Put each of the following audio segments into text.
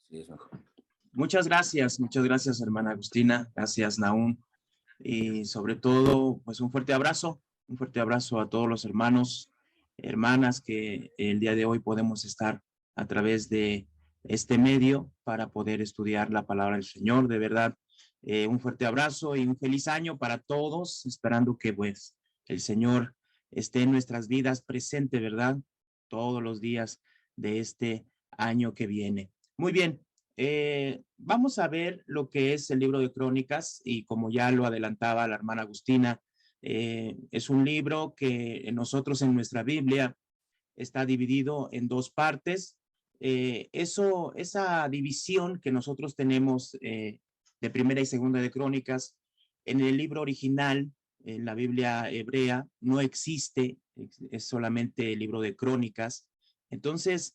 Sí, es mejor. Muchas gracias, hermana Agustina, gracias, Nahum, y sobre todo, pues un fuerte abrazo a todos los hermanos, hermanas que el día de hoy podemos estar a través de este medio para poder estudiar la palabra del Señor. De verdad, un fuerte abrazo y un feliz año para todos, esperando que pues el Señor esté en nuestras vidas presente, ¿verdad? Todos los días de este año que viene. Muy bien. Vamos a ver lo que es el libro de Crónicas y como ya lo adelantaba la hermana Agustina, es un libro que nosotros en nuestra Biblia está dividido en dos partes. Esa división que nosotros tenemos de primera y segunda de Crónicas en el libro original, en la Biblia hebrea, no existe, es solamente el libro de Crónicas. Entonces,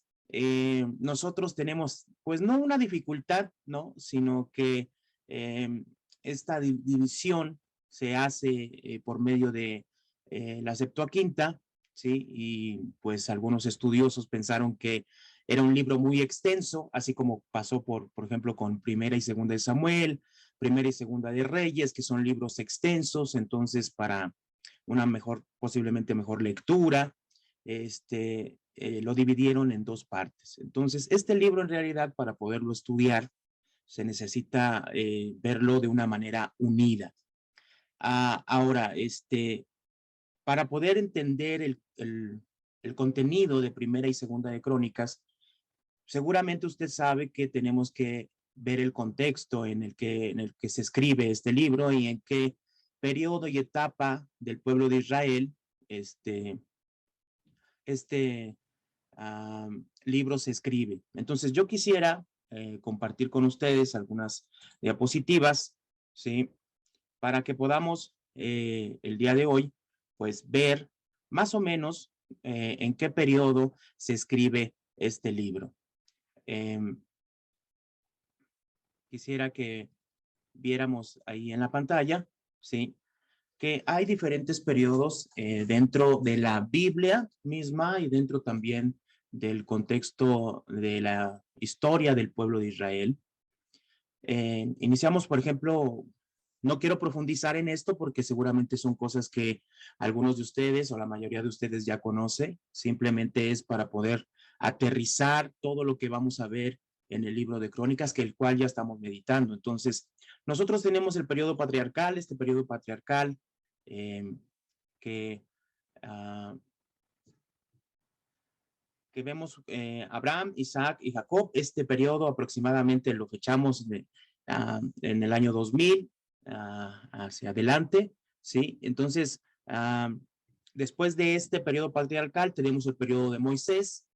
nosotros tenemos, pues no una dificultad, ¿no? Sino que esta división se hace por medio de la Septuaginta, ¿sí? Y pues algunos estudiosos pensaron que era un libro muy extenso, así como pasó por ejemplo, con Primera y Segunda de Samuel, Primera y Segunda de Reyes, que son libros extensos, entonces para una mejor, posiblemente mejor lectura, lo dividieron en dos partes. Entonces, este libro en realidad para poderlo estudiar se necesita verlo de una manera unida. Ahora, para poder entender el contenido de Primera y Segunda de Crónicas, seguramente usted sabe que tenemos que ver el contexto en el que se escribe este libro y en qué periodo y etapa del pueblo de Israel este libro se escribe. Entonces, yo quisiera compartir con ustedes algunas diapositivas, ¿sí? Para que podamos el día de hoy, pues, ver más o menos en qué periodo se escribe este libro. Quisiera que viéramos ahí en la pantalla, ¿sí? Que hay diferentes periodos dentro de la Biblia misma y dentro también del contexto de la historia del pueblo de Israel. Iniciamos, por ejemplo, no quiero profundizar en esto porque seguramente son cosas que algunos de ustedes o la mayoría de ustedes ya conoce, simplemente es para poder aterrizar todo lo que vamos a ver en el libro de Crónicas, que el cual ya estamos meditando. Entonces, nosotros tenemos el periodo patriarcal, este periodo patriarcal eh, que, uh, que vemos Abraham, Isaac y Jacob. Este periodo aproximadamente lo fechamos en el año 2000 hacia adelante, ¿sí? Entonces, después de este periodo patriarcal tenemos el periodo de Moisés,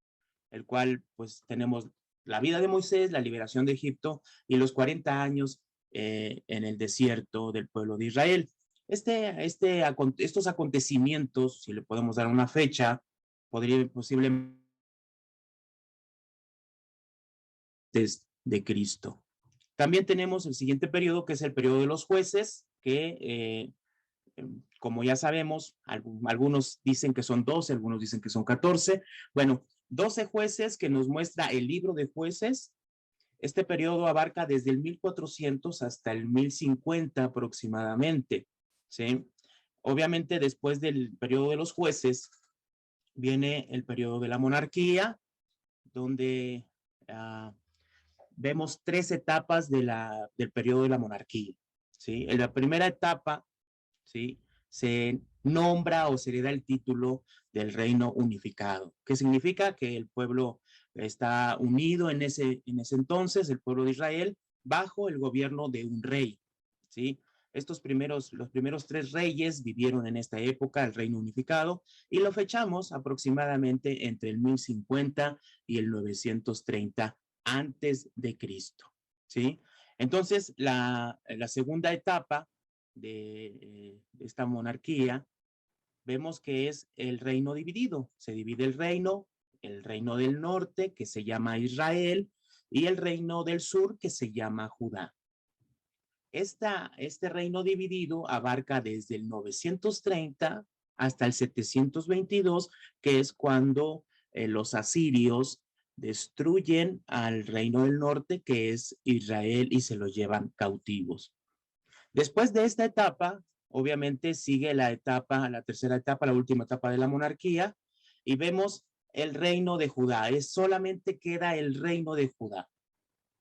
el cual pues tenemos la vida de Moisés, la liberación de Egipto y los 40 años en el desierto del pueblo de Israel. Estos acontecimientos, si le podemos dar una fecha, podría posiblemente de Cristo. También tenemos el siguiente periodo, que es el periodo de los jueces, que como ya sabemos, algunos dicen que son 12, algunos dicen que son 14. Bueno, 12 jueces que nos muestra el libro de jueces. Este periodo abarca desde el 1400 hasta el 1050 aproximadamente, ¿sí? Obviamente, después del periodo de los jueces, viene el periodo de la monarquía, donde vemos tres etapas del periodo de la monarquía, ¿sí? En la primera etapa, ¿sí? Se nombra o se le da el título del reino unificado, que significa que el pueblo está unido en ese entonces, el pueblo de Israel, bajo el gobierno de un rey, ¿sí? Los primeros tres reyes vivieron en esta época el reino unificado y lo fechamos aproximadamente entre el 1050 y el 930 antes de Cristo, ¿sí? Entonces, la segunda etapa de esta monarquía, vemos que es el reino dividido. Se divide el reino del norte, que se llama Israel, y el reino del sur, que se llama Judá. Este reino dividido abarca desde el 930 hasta el 722, que es cuando los asirios destruyen al reino del norte, que es Israel, y se los llevan cautivos. Después de esta etapa, obviamente sigue la etapa, la tercera etapa, la última etapa de la monarquía, y vemos el reino de Judá. Solamente queda el reino de Judá.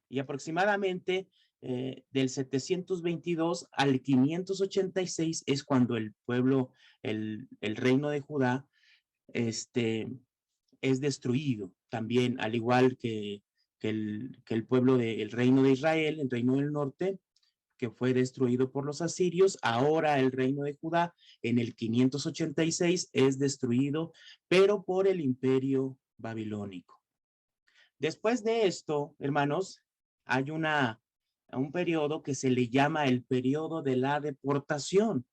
Y aproximadamente del 722 al 586 es cuando el pueblo, el reino de Judá, es destruido también, al igual que el pueblo del reino de Israel, el reino del norte, que fue destruido por los asirios. Ahora el reino de Judá en el 586 es destruido, pero por el imperio babilónico. Después de esto, hermanos, hay un periodo que se le llama el periodo de la deportación,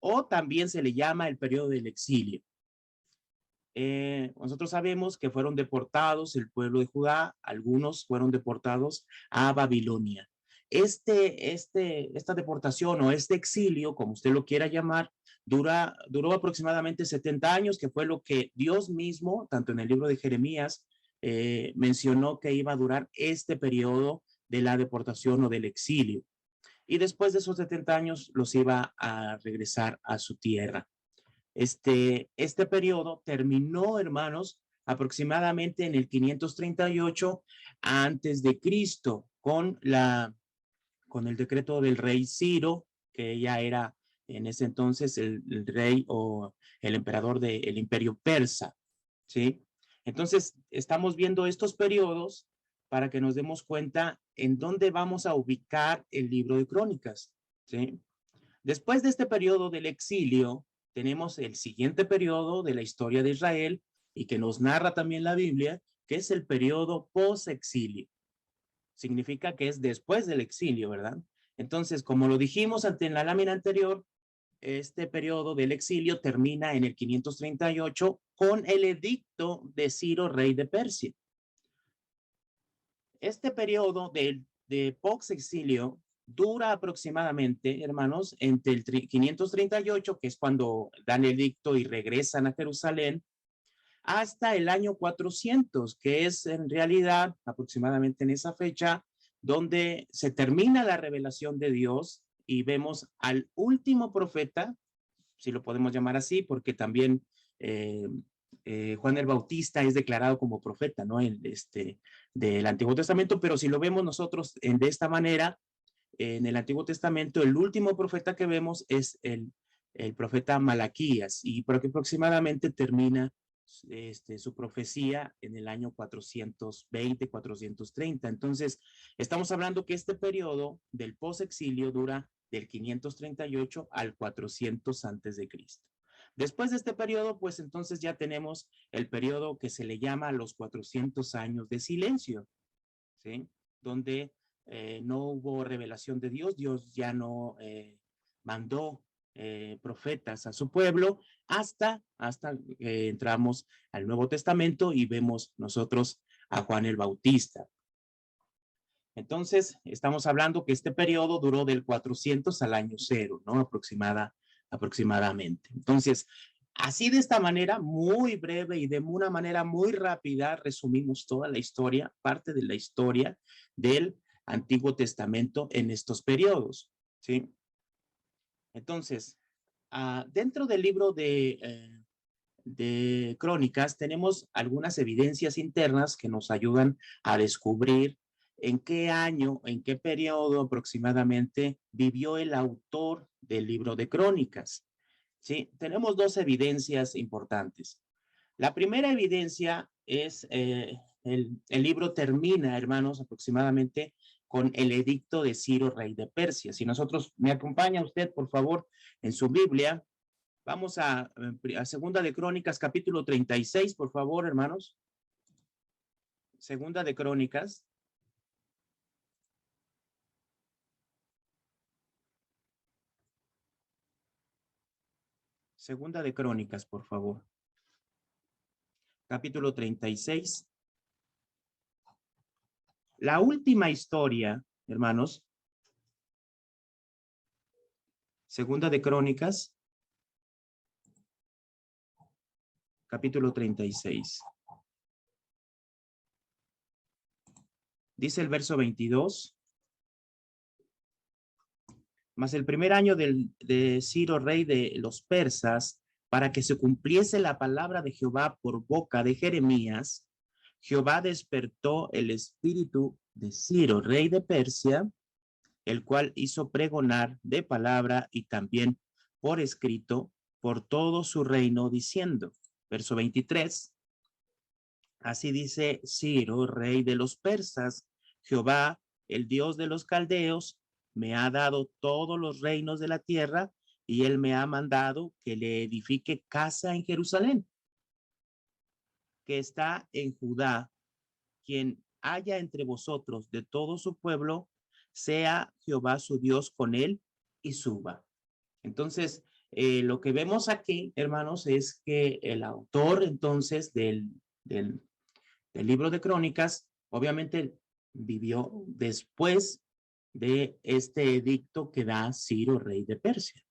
o también se le llama el periodo del exilio. Nosotros sabemos que fueron deportados el pueblo de Judá, algunos fueron deportados a Babilonia. Esta deportación o este exilio, como usted lo quiera llamar, duró aproximadamente 70 años, que fue lo que Dios mismo, tanto en el libro de Jeremías, mencionó que iba a durar este periodo de la deportación o del exilio. Y después de esos 70 años los iba a regresar a su tierra. Este periodo terminó, hermanos, aproximadamente en el 538 antes de Cristo, con el decreto del rey Ciro, que ya era en ese entonces el rey o el emperador del imperio persa, ¿sí? Entonces, estamos viendo estos periodos para que nos demos cuenta en dónde vamos a ubicar el libro de Crónicas, ¿sí? Después de este periodo del exilio, tenemos el siguiente periodo de la historia de Israel y que nos narra también la Biblia, que es el periodo post-exilio. Significa que es después del exilio, ¿verdad? Entonces, como lo dijimos en la lámina anterior, este periodo del exilio termina en el 538 con el edicto de Ciro, rey de Persia. Este periodo de post-exilio dura aproximadamente, hermanos, entre el 538, que es cuando dan el edicto y regresan a Jerusalén, hasta el año 400, que es en realidad aproximadamente en esa fecha donde se termina la revelación de Dios y vemos al último profeta, si lo podemos llamar así, porque también Juan el Bautista es declarado como profeta, ¿no? Del Antiguo Testamento, pero si lo vemos nosotros de esta manera, en el Antiguo Testamento, el último profeta que vemos es el profeta Malaquías, y aproximadamente termina su profecía en el año 420, 430. Entonces, estamos hablando que este periodo del post-exilio dura del 538 al 400 antes de Cristo. Después de este periodo, pues entonces ya tenemos el periodo que se le llama los 400 años de silencio, ¿sí? Donde no hubo revelación de Dios, Dios ya no mandó profetas a su pueblo hasta entramos al Nuevo Testamento y vemos nosotros a Juan el Bautista. Entonces, estamos hablando que este periodo duró del 400 al año 0, ¿no? Aproximadamente. Entonces, así de esta manera, muy breve y de una manera muy rápida, resumimos toda la historia, parte de la historia del Antiguo Testamento en estos periodos, ¿sí? Entonces, dentro del libro de Crónicas tenemos algunas evidencias internas que nos ayudan a descubrir en qué año, en qué periodo aproximadamente vivió el autor del libro de Crónicas. ¿Sí? Tenemos dos evidencias importantes. La primera evidencia es el libro termina, hermanos, aproximadamente con el edicto de Ciro, rey de Persia. Si nosotros, me acompaña usted, por favor, en su Biblia, vamos a Segunda de Crónicas, capítulo 36, por favor, hermanos. Segunda de Crónicas. Segunda de Crónicas, por favor. Capítulo 36. La última historia, hermanos. Segunda de Crónicas. Capítulo 36. Dice el verso 22. Mas el primer año de Ciro, rey de los persas, para que se cumpliese la palabra de Jehová por boca de Jeremías, Jehová despertó el espíritu de Ciro, rey de Persia, el cual hizo pregonar de palabra y también por escrito por todo su reino, diciendo, verso 23, así dice Ciro, rey de los persas, Jehová, el Dios de los caldeos, me ha dado todos los reinos de la tierra y él me ha mandado que le edifique casa en Jerusalén, que está en Judá. Quien haya entre vosotros de todo su pueblo, sea Jehová su Dios con él y suba. Entonces, lo que vemos aquí, hermanos, es que el autor entonces del libro de Crónicas, obviamente vivió después de este edicto que da Ciro, rey de Persia.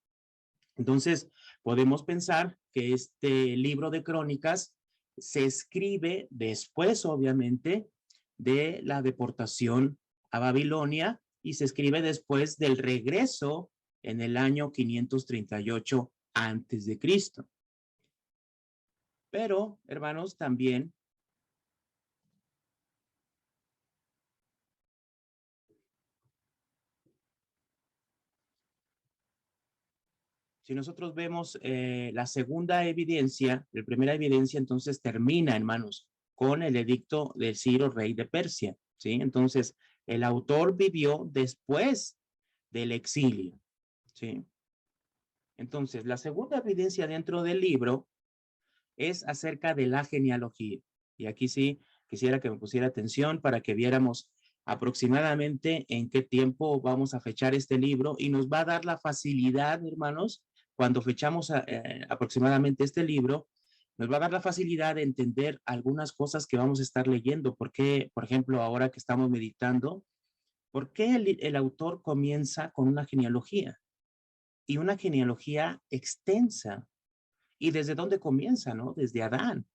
Entonces, podemos pensar que este libro de Crónicas se escribe después, obviamente, de la deportación a Babilonia y se escribe después del regreso en el año 538 antes de Cristo. Pero, hermanos, también si nosotros vemos la segunda evidencia, la primera evidencia entonces termina, hermanos, con el edicto de Ciro, rey de Persia, ¿sí? Entonces, el autor vivió después del exilio, ¿sí? Entonces, la segunda evidencia dentro del libro es acerca de la genealogía. Y aquí sí quisiera que me pusiera atención para que viéramos aproximadamente en qué tiempo vamos a fechar este libro y nos va a dar la facilidad, hermanos, cuando fechamos aproximadamente este libro, nos va a dar la facilidad de entender algunas cosas que vamos a estar leyendo. Porque, por ejemplo, ahora que estamos meditando, ¿por qué el autor comienza con una genealogía? Y una genealogía extensa. ¿Y desde dónde comienza, no? Desde Adán.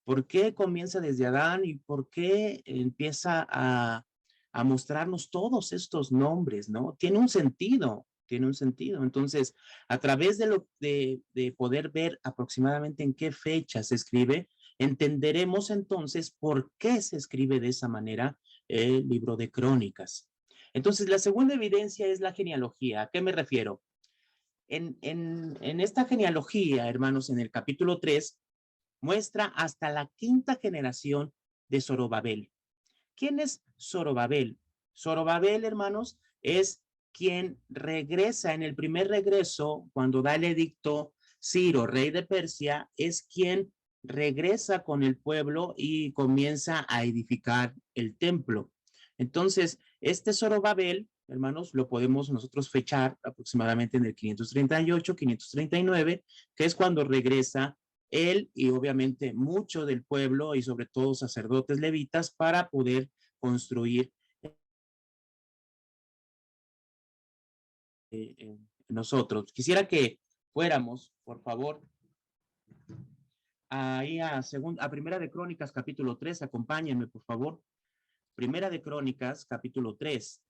¿Por qué comienza desde Adán y por qué empieza a mostrarnos todos estos nombres, no? Tiene un sentido, tiene un sentido. Entonces, a través de poder ver aproximadamente en qué fecha se escribe, entenderemos entonces por qué se escribe de esa manera el libro de Crónicas. Entonces, la segunda evidencia es la genealogía. ¿A qué me refiero? En esta genealogía, hermanos, en el capítulo 3, muestra hasta la quinta generación de Zorobabel. ¿Quién es Zorobabel? Zorobabel, hermanos, es quien regresa en el primer regreso, cuando da el edicto Ciro, rey de Persia, es quien regresa con el pueblo y comienza a edificar el templo. Entonces, este Zorobabel, hermanos, lo podemos nosotros fechar aproximadamente en el 538, 539, que es cuando regresa él y obviamente mucho del pueblo y sobre todo sacerdotes levitas para poder construir nosotros. Quisiera que fuéramos, por favor, ahí a Primera de Crónicas, capítulo 3, acompáñenme, por favor. Primera de Crónicas, capítulo 3.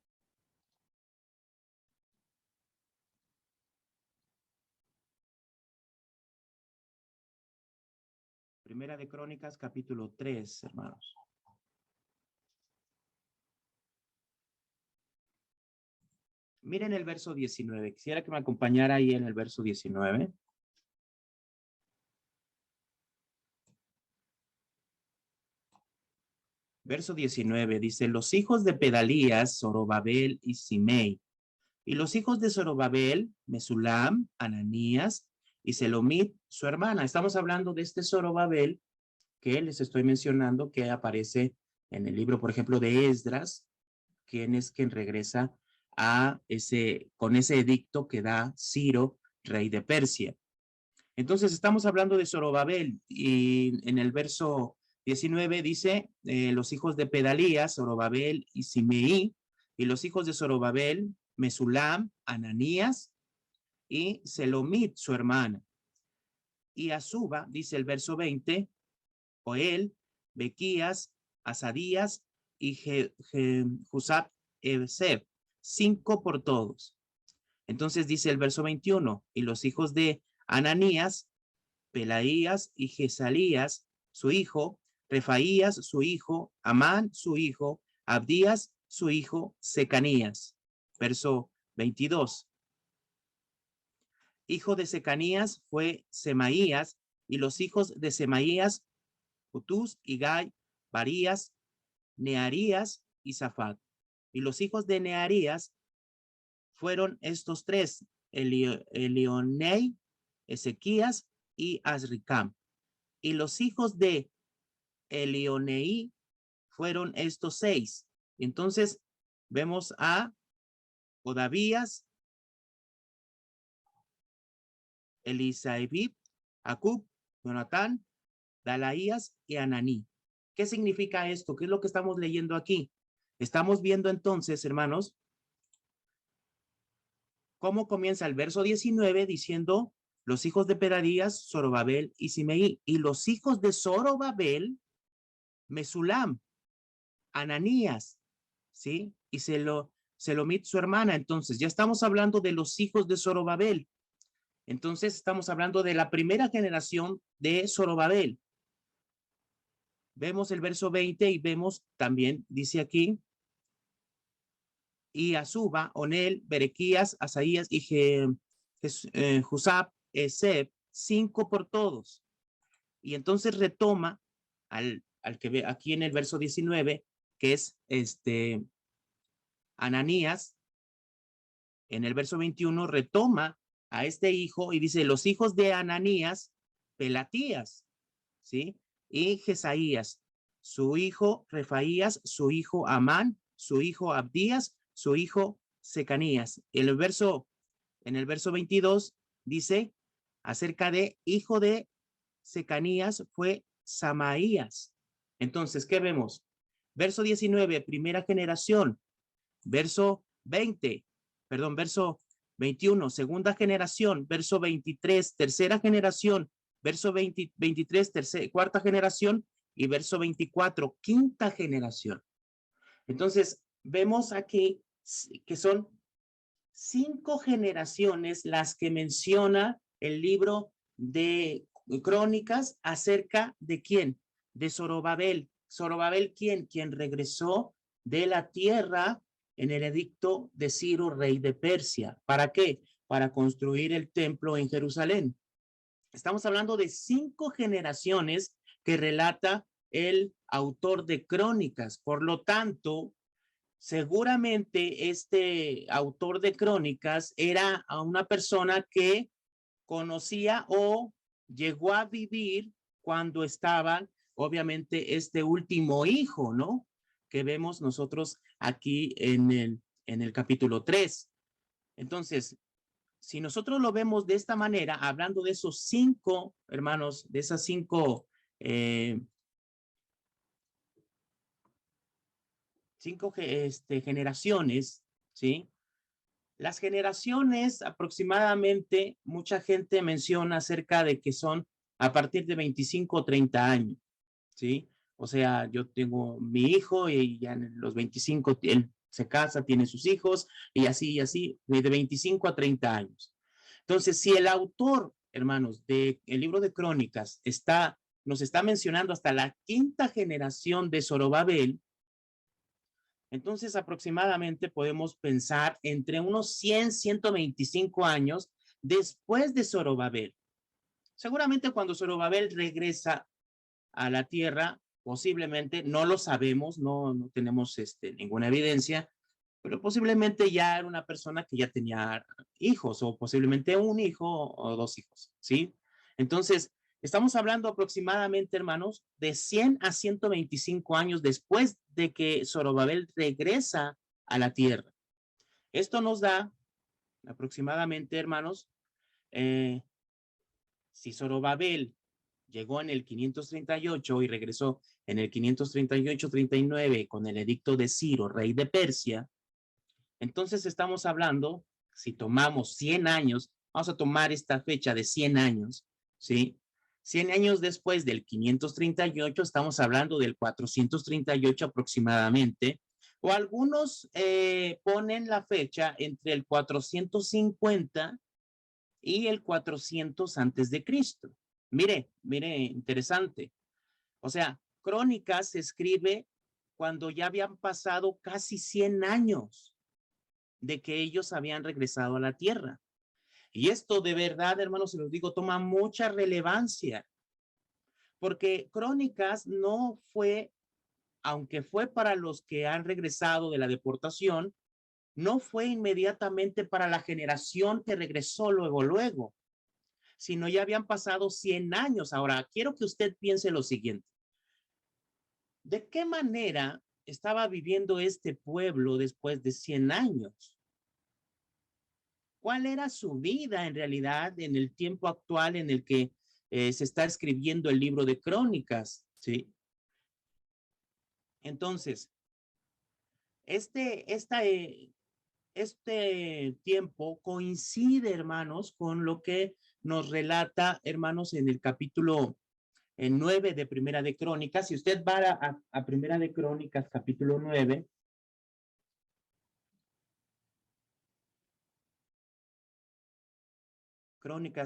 Primera de Crónicas, capítulo 3, hermanos. Miren el verso 19. Quisiera que me acompañara ahí en el verso 19. Verso 19 dice, los hijos de Pedalías, Zorobabel y Simei. Y los hijos de Zorobabel, Mesulam, Ananías y Selomit, su hermana. Estamos hablando de este Zorobabel que les estoy mencionando, que aparece en el libro, por ejemplo, de Esdras, quien es quien regresa con ese edicto que da Ciro, rey de Persia. Entonces, estamos hablando de Zorobabel y en el verso 19 dice, los hijos de Pedalías, Zorobabel y Simei, y los hijos de Zorobabel, Mesulam, Ananías y Selomit, su hermana. Y Azuba, dice el verso 20, Joel, Bequías, Asadías y Jusab-Eseb, 5 por todos. Entonces dice el verso 21, y los hijos de Ananías, Pelaías y Gesalías, su hijo, Refaías, su hijo, Amán, su hijo, Abdías, su hijo, Secanías. Verso 22. Hijo de Secanías fue Semaías, y los hijos de Semaías, Utús, Igai, Barías, Nearías y Zafat. Y los hijos de Nearías fueron estos tres, Elionei, Ezequías y Azricam. Y los hijos de Elionei fueron estos 6. Entonces vemos a Odavías, Elisaibib, Acub, Jonatán, Dalaías y Ananí. ¿Qué significa esto? ¿Qué es lo que estamos leyendo aquí? Estamos viendo entonces, hermanos, cómo comienza el verso 19 diciendo los hijos de Pedaías, Zorobabel y Simeí, y los hijos de Zorobabel, Mesulam, Ananías, ¿sí? Y Selomit, su hermana. Entonces, ya estamos hablando de los hijos de Zorobabel. Entonces, estamos hablando de la primera generación de Zorobabel. Vemos el verso 20 y vemos también, dice aquí, y Azuba, Onel, Berequías, Asaías y Jusab, Eseb, 5 por todos. Y entonces retoma al que ve aquí en el verso 19, que es Ananías. En el verso 21 retoma a este hijo y dice, los hijos de Ananías, Pelatías, ¿sí? Y Jesaías, su hijo Refaías, su hijo Amán, su hijo Abdías, su hijo Secanías. En el verso 22 dice, acerca de hijo de Secanías fue Samaías. Entonces, ¿qué vemos? Verso 19, primera generación. Verso 21, segunda generación. Verso 23, tercera generación. Verso 23, cuarta generación. Y verso 24, quinta generación. Entonces, vemos aquí que son 5 generaciones las que menciona el libro de Crónicas acerca de quién, de Zorobabel. Zorobabel, ¿quién? Quien regresó de la tierra en el edicto de Ciro, rey de Persia. ¿Para qué? Para construir el templo en Jerusalén. Estamos hablando de 5 generaciones que relata el autor de Crónicas. Por lo tanto, seguramente este autor de Crónicas era una persona que conocía o llegó a vivir cuando estaba, obviamente, este último hijo, ¿no? Que vemos nosotros aquí en el capítulo 3. Entonces, si nosotros lo vemos de esta manera, hablando de esos 5, hermanos, de esas 5 generaciones, ¿sí? Las generaciones aproximadamente, mucha gente menciona acerca de que son a partir de 25 o 30 años, ¿sí? O sea, yo tengo mi hijo y ya en los 25 él se casa, tiene sus hijos y así, de 25 a 30 años. Entonces, si el autor, hermanos, del libro de Crónicas nos está mencionando hasta la quinta generación de Zorobabel, entonces aproximadamente podemos pensar entre unos 100, 125 años después de Zorobabel. Seguramente cuando Zorobabel regresa a la tierra, posiblemente, no lo sabemos, no tenemos ninguna evidencia, pero posiblemente ya era una persona que ya tenía hijos o posiblemente un hijo o 2 hijos, ¿sí? Entonces, estamos hablando aproximadamente, hermanos, de 100 a 125 años después de que Zorobabel regresa a la tierra. Esto nos da aproximadamente, hermanos, si Zorobabel llegó en el 538 y regresó en el 538-39 con el edicto de Ciro, rey de Persia, entonces estamos hablando, si tomamos 100 años, vamos a tomar esta fecha de 100 años, ¿sí? 100 años después del 538, estamos hablando del 438 aproximadamente, o algunos ponen la fecha entre el 450 y el 400 antes de Cristo. Mire, interesante. O sea, Crónicas se escribe cuando ya habían pasado casi 100 años de que ellos habían regresado a la tierra. Y esto de verdad, hermanos, se los digo, toma mucha relevancia, porque Crónicas no fue, aunque fue para los que han regresado de la deportación, no fue inmediatamente para la generación que regresó luego, sino ya habían pasado 100 años. Ahora, quiero que usted piense lo siguiente. ¿De qué manera estaba viviendo este pueblo después de 100 años? ¿Cuál era su vida en realidad en el tiempo actual en el que se está escribiendo el libro de Crónicas? ¿Sí? Entonces, este tiempo coincide, hermanos, con lo que nos relata, hermanos, en el capítulo 9 de Primera de Crónicas. Si usted va a Primera de Crónicas, capítulo 9,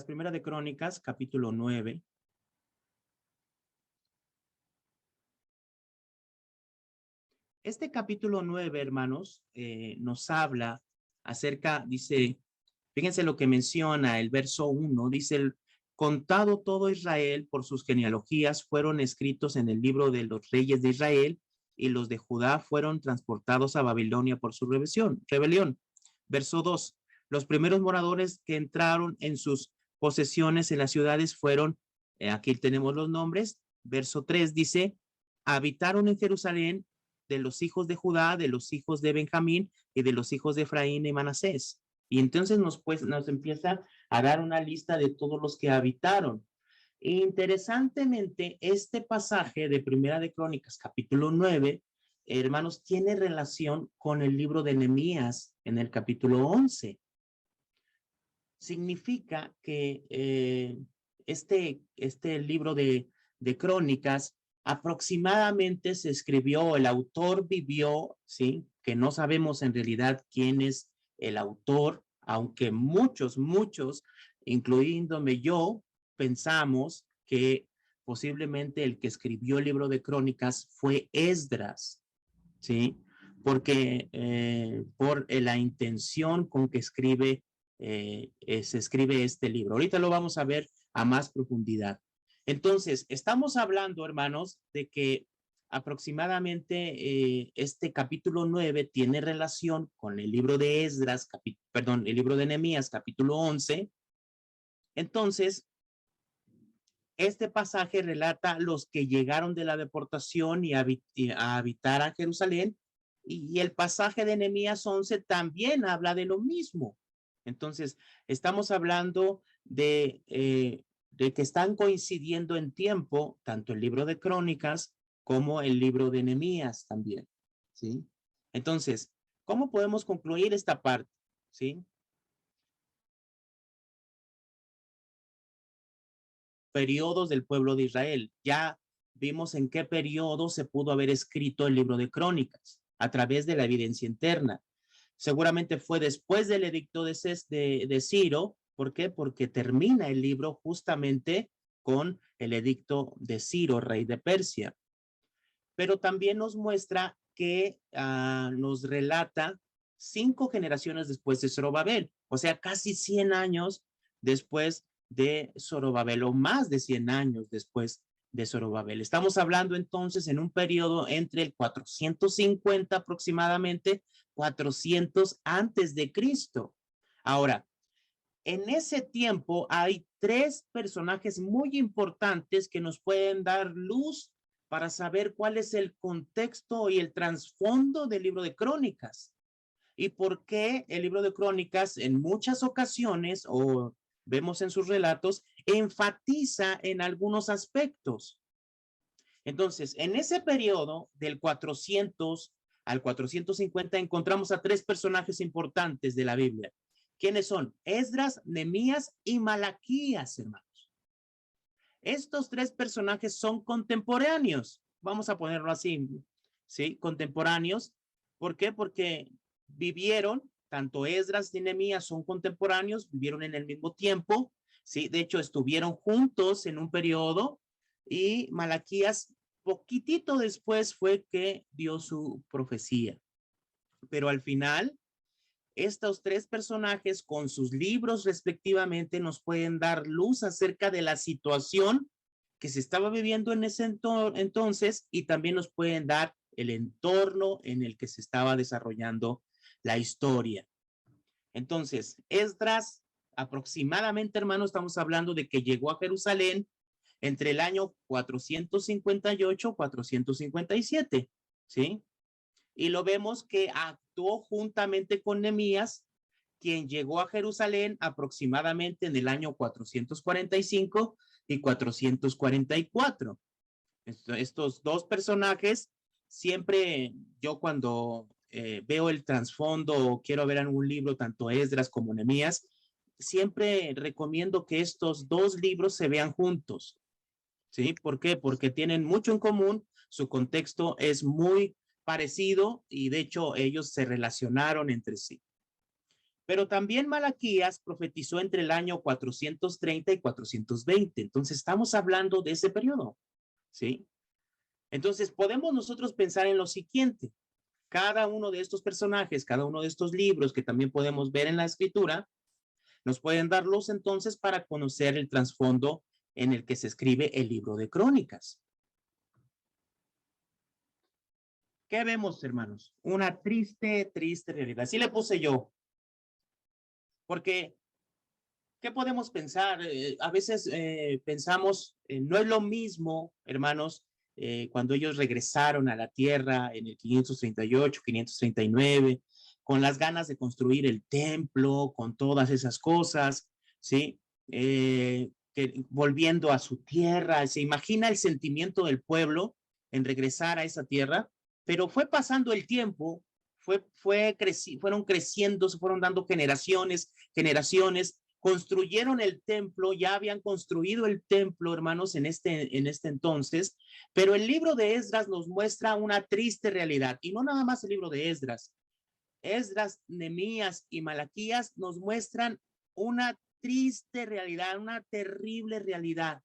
Primera de Crónicas, capítulo 9. Este capítulo 9, hermanos, nos habla acerca, dice, fíjense lo que menciona el verso 1, dice, contado todo Israel por sus genealogías fueron escritos en el libro de los reyes de Israel y los de Judá fueron transportados a Babilonia por su rebelión. Verso 2, los primeros moradores que entraron en sus posesiones en las ciudades fueron, aquí tenemos los nombres, verso 3 dice, habitaron en Jerusalén de los hijos de Judá, de los hijos de Benjamín y de los hijos de Efraín y Manasés. Y entonces nos empieza a dar una lista de todos los que habitaron. Interesantemente, este pasaje de Primera de Crónicas, capítulo 9, hermanos, tiene relación con el libro de Nehemías en el capítulo 11. Significa que este libro de Crónicas aproximadamente se escribió, el autor vivió, ¿sí? Que no sabemos en realidad quién es el autor, aunque muchos, incluyéndome yo, pensamos que posiblemente el que escribió el libro de Crónicas fue Esdras, ¿sí? Porque por la intención con que se escribe este libro. Ahorita lo vamos a ver a más profundidad. Entonces, estamos hablando, hermanos, de que aproximadamente este capítulo 9 tiene relación con el libro de Esdras, el libro de Nehemías, capítulo 11. Entonces, este pasaje relata los que llegaron de la deportación y a habitar a Jerusalén, y el pasaje de Nehemías 11 también habla de lo mismo. Entonces, estamos hablando de que están coincidiendo en tiempo tanto el libro de Crónicas como el libro de Nehemías también, ¿sí? Entonces, ¿cómo podemos concluir esta parte? ¿Sí? Periodos del pueblo de Israel. Ya vimos en qué periodo se pudo haber escrito el libro de Crónicas, a través de la evidencia interna. Seguramente fue después del edicto de Ciro. ¿Por qué? Porque termina el libro justamente con el edicto de Ciro, rey de Persia. Pero también nos muestra que nos relata 5 generaciones después de Zorobabel, o sea, casi 100 años después de Zorobabel, o más de 100 años después de Zorobabel. Estamos hablando entonces en un periodo entre el 450 aproximadamente, 400 antes de Cristo. Ahora, en ese tiempo hay 3 personajes muy importantes que nos pueden dar luz para saber cuál es el contexto y el trasfondo del libro de Crónicas y por qué el libro de Crónicas en muchas ocasiones, o vemos en sus relatos, enfatiza en algunos aspectos. Entonces, en ese periodo del 400 al 450 encontramos a 3 personajes importantes de la Biblia. ¿Quiénes son? Esdras, Nehemías y Malaquías, hermanos. Estos tres personajes son contemporáneos, vamos a ponerlo así, ¿sí? Contemporáneos. ¿Por qué? Porque vivieron, tanto Esdras y Nehemías son contemporáneos, vivieron en el mismo tiempo, ¿sí? De hecho, estuvieron juntos en un periodo y Malaquías poquitito después fue que dio su profecía. Pero al final, estos tres personajes con sus libros respectivamente nos pueden dar luz acerca de la situación que se estaba viviendo en ese entonces y también nos pueden dar el entorno en el que se estaba desarrollando la historia. Entonces, Esdras, aproximadamente, hermano, estamos hablando de que llegó a Jerusalén entre el año 458 457, ¿sí? Y lo vemos que actuó juntamente con Nehemías, quien llegó a Jerusalén aproximadamente en el año 445 y 444. Estos dos personajes, siempre yo cuando veo el trasfondo o quiero ver algún libro, tanto Esdras como Nehemías, siempre recomiendo que estos dos libros se vean juntos. ¿Sí? ¿Por qué? Porque tienen mucho en común, su contexto es muy parecido y de hecho ellos se relacionaron entre sí. Pero también Malaquías profetizó entre el año 430 y 420. Entonces estamos hablando de ese periodo, ¿sí? Entonces podemos nosotros pensar en lo siguiente. Cada uno de estos personajes, cada uno de estos libros que también podemos ver en la escritura, nos pueden dar luz entonces para conocer el trasfondo en el que se escribe el libro de Crónicas. ¿Qué vemos, hermanos? Una triste, triste realidad. Así le puse yo. Porque, ¿qué podemos pensar? A veces pensamos, no es lo mismo, hermanos, cuando ellos regresaron a la tierra en el 538, 539, con las ganas de construir el templo, con todas esas cosas, ¿sí? Volviendo a su tierra, se imagina el sentimiento del pueblo en regresar a esa tierra, pero fue pasando el tiempo, fueron creciendo, se fueron dando generaciones, construyeron el templo, ya habían construido el templo, hermanos, en este entonces, pero el libro de Esdras nos muestra una triste realidad, y no nada más el libro de Esdras. Esdras, Nehemías y Malaquías nos muestran una triste realidad, una terrible realidad.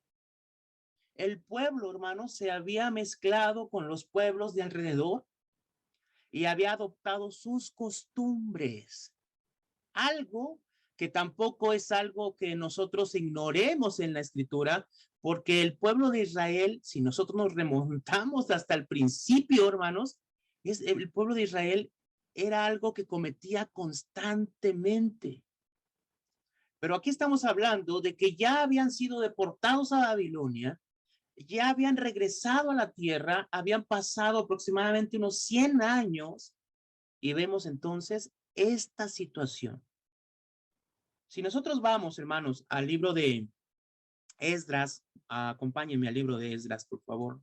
El pueblo, hermanos, se había mezclado con los pueblos de alrededor y había adoptado sus costumbres. Algo que tampoco es algo que nosotros ignoremos en la escritura, porque el pueblo de Israel, si nosotros nos remontamos hasta el principio, hermanos, el pueblo de Israel era algo que cometía constantemente. Pero aquí estamos hablando de que ya habían sido deportados a Babilonia, ya habían regresado a la tierra, habían pasado aproximadamente unos 100 años y vemos entonces esta situación. Si nosotros vamos, hermanos, al libro de Esdras, acompáñenme al libro de Esdras, por favor.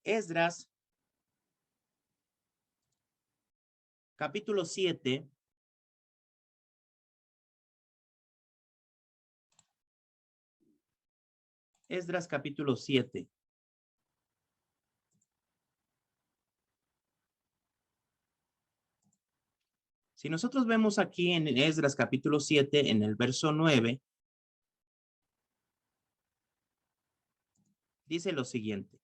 Esdras, capítulo 7. Esdras, capítulo 7. Si nosotros vemos aquí en Esdras, capítulo 7, en el verso 9, dice lo siguiente.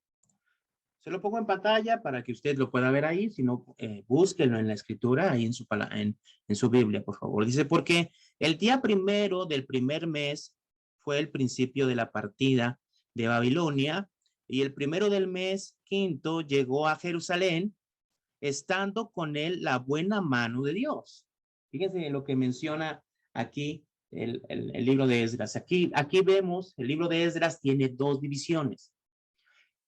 Se lo pongo en pantalla para que usted lo pueda ver ahí, si no, búsquelo en la escritura, ahí en su Biblia, por favor. Dice, porque el día primero del primer mes fue el principio de la partida de Babilonia, y el primero del mes quinto llegó a Jerusalén, estando con él la buena mano de Dios. Fíjense lo que menciona aquí el libro de Esdras. Aquí vemos, el libro de Esdras tiene dos divisiones.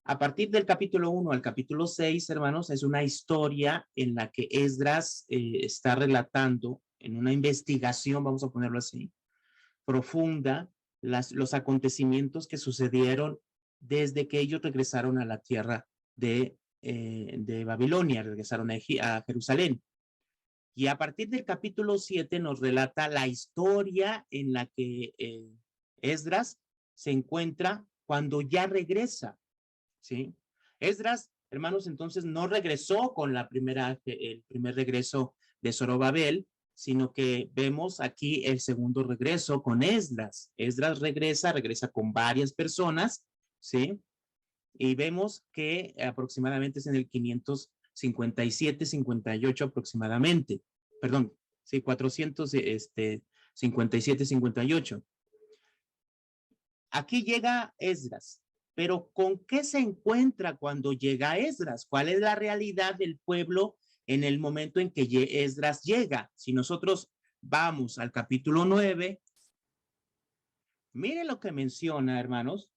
A partir del capítulo 1 al capítulo 6, hermanos, es una historia en la que Esdras está relatando en una investigación, vamos a ponerlo así, profunda, los acontecimientos que sucedieron desde que ellos regresaron a la tierra de Babilonia, regresaron a Jerusalén. Y a partir del capítulo 7 nos relata la historia en la que Esdras se encuentra cuando ya regresa, ¿sí? Esdras, hermanos, entonces no regresó con el primer regreso de Zorobabel, sino que vemos aquí el segundo regreso con Esdras. Esdras regresa con varias personas, ¿sí? Y vemos que aproximadamente es en el 557, 58 aproximadamente. Perdón, sí, 457, 58. Aquí llega Esdras, pero ¿con qué se encuentra cuando llega Esdras? ¿Cuál es la realidad del pueblo en el momento en que Esdras llega? Si nosotros vamos al capítulo 9, mire lo que menciona, hermanos.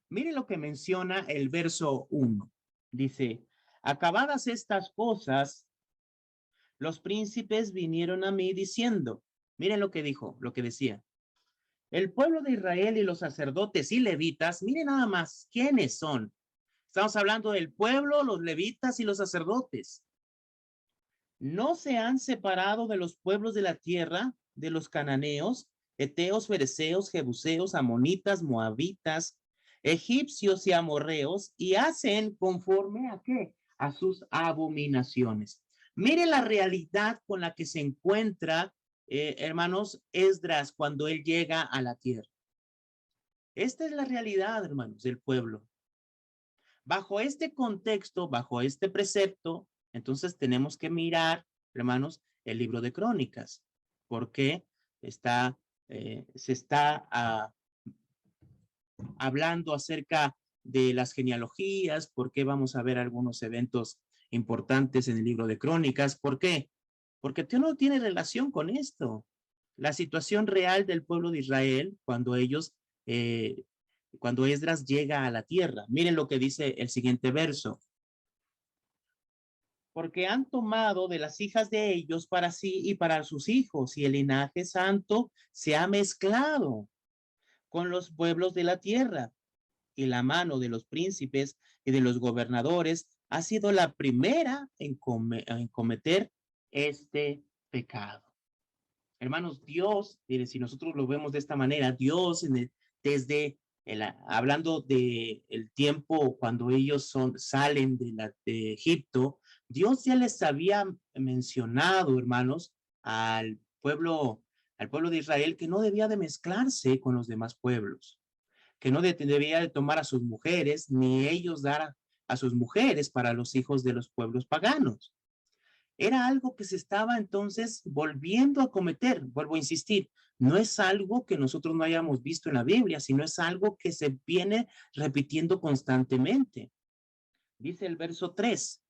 Mire lo que menciona el verso 1. Dice, acabadas estas cosas, los príncipes vinieron a mí diciendo, miren lo que dijo, lo que decía. El pueblo de Israel y los sacerdotes y levitas, miren nada más, ¿quiénes son? Estamos hablando del pueblo, los levitas y los sacerdotes. No se han separado de los pueblos de la tierra, de los cananeos, eteos, fereceos, jebuseos, amonitas, moabitas, egipcios y amorreos, y hacen conforme a qué? A sus abominaciones. Mire la realidad con la que se encuentra, hermanos, Esdras cuando él llega a la tierra. Esta es la realidad, hermanos, del pueblo. Bajo este contexto, bajo este precepto, entonces tenemos que mirar, hermanos, el libro de Crónicas, porque se está hablando acerca de las genealogías, por qué vamos a ver algunos eventos importantes en el libro de Crónicas, ¿por qué? Porque no tiene relación con esto. La situación real del pueblo de Israel cuando Esdras llega a la tierra. Miren lo que dice el siguiente verso. Porque han tomado de las hijas de ellos para sí y para sus hijos, y el linaje santo se ha mezclado con los pueblos de la tierra, y la mano de los príncipes y de los gobernadores ha sido la primera en cometer este pecado. Hermanos, Dios, miren, si nosotros lo vemos de esta manera, Dios hablando de el tiempo cuando ellos salen de Egipto, Dios ya les había mencionado, hermanos, al pueblo de Israel que no debía de mezclarse con los demás pueblos, que no debía de tomar a sus mujeres, ni ellos dar a sus mujeres para los hijos de los pueblos paganos. Era algo que se estaba entonces volviendo a cometer. Vuelvo a insistir, no es algo que nosotros no hayamos visto en la Biblia, sino es algo que se viene repitiendo constantemente. Dice el verso 3.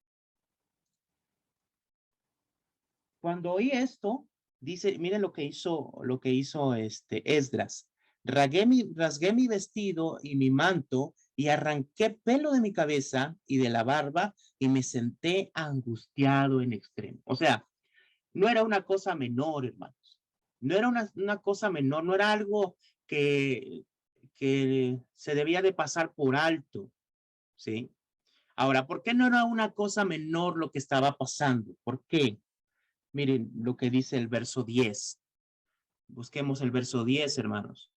Cuando oí esto, dice, miren lo que hizo Esdras. Rasgué mi vestido y mi manto y arranqué pelo de mi cabeza y de la barba y me senté angustiado en extremo. O sea, no era una cosa menor, hermanos. No era una cosa menor, no era algo que, que se debía de pasar por alto, ¿sí? Ahora, ¿por qué no era una cosa menor lo que estaba pasando? ¿Por qué? Miren lo que dice el verso 10. Busquemos el verso 10, hermanos.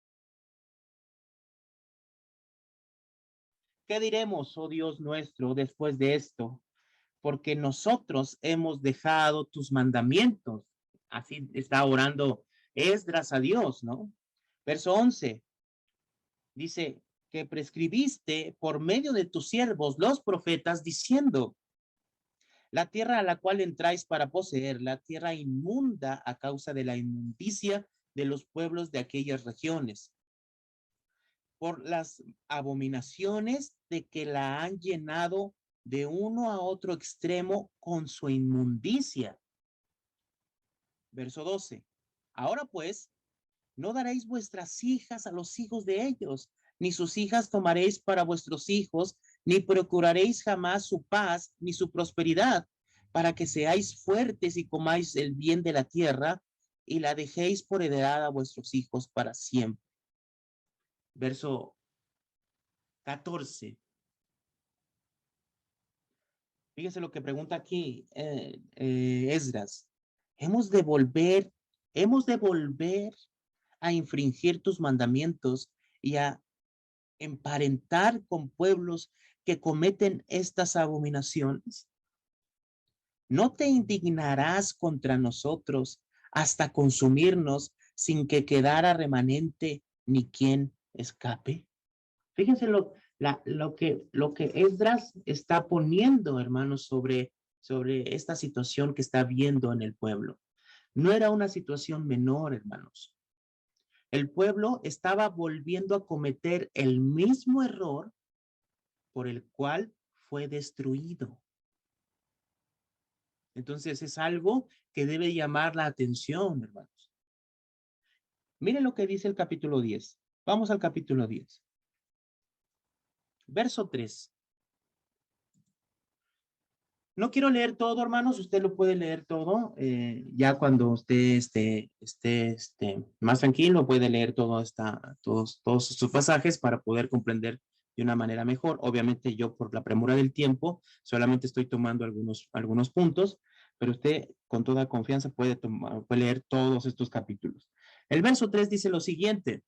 ¿Qué diremos, oh Dios nuestro, después de esto? Porque nosotros hemos dejado tus mandamientos. Así está orando Esdras a Dios, ¿no? Verso 11 dice que prescribiste por medio de tus siervos, los profetas, diciendo, la tierra a la cual entráis para poseerla, tierra inmunda a causa de la inmundicia de los pueblos de aquellas regiones, por las abominaciones de que la han llenado de uno a otro extremo con su inmundicia. Verso 12. Ahora pues, no daréis vuestras hijas a los hijos de ellos, ni sus hijas tomaréis para vuestros hijos, ni procuraréis jamás su paz, ni su prosperidad, para que seáis fuertes y comáis el bien de la tierra, y la dejéis por heredad a vuestros hijos para siempre. Verso 14. Fíjense lo que pregunta aquí Esdras. Hemos de volver a infringir tus mandamientos y a emparentar con pueblos que cometen estas abominaciones? ¿No te indignarás contra nosotros hasta consumirnos sin que quedara remanente ni quien escape? Fíjense lo que Esdras está poniendo, hermanos, sobre esta situación que está viendo en el pueblo. No era una situación menor, hermanos. El pueblo estaba volviendo a cometer el mismo error por el cual fue destruido. Entonces es algo que debe llamar la atención, hermanos. Miren lo que dice el capítulo 10. Vamos al capítulo 10. Verso 3. No quiero leer todo, hermanos. Usted lo puede leer todo. Ya cuando usted esté más tranquilo, puede leer todos sus pasajes para poder comprender de una manera mejor. Obviamente yo por la premura del tiempo solamente estoy tomando algunos puntos, pero usted con toda confianza puede leer todos estos capítulos. El verso 3 dice lo siguiente.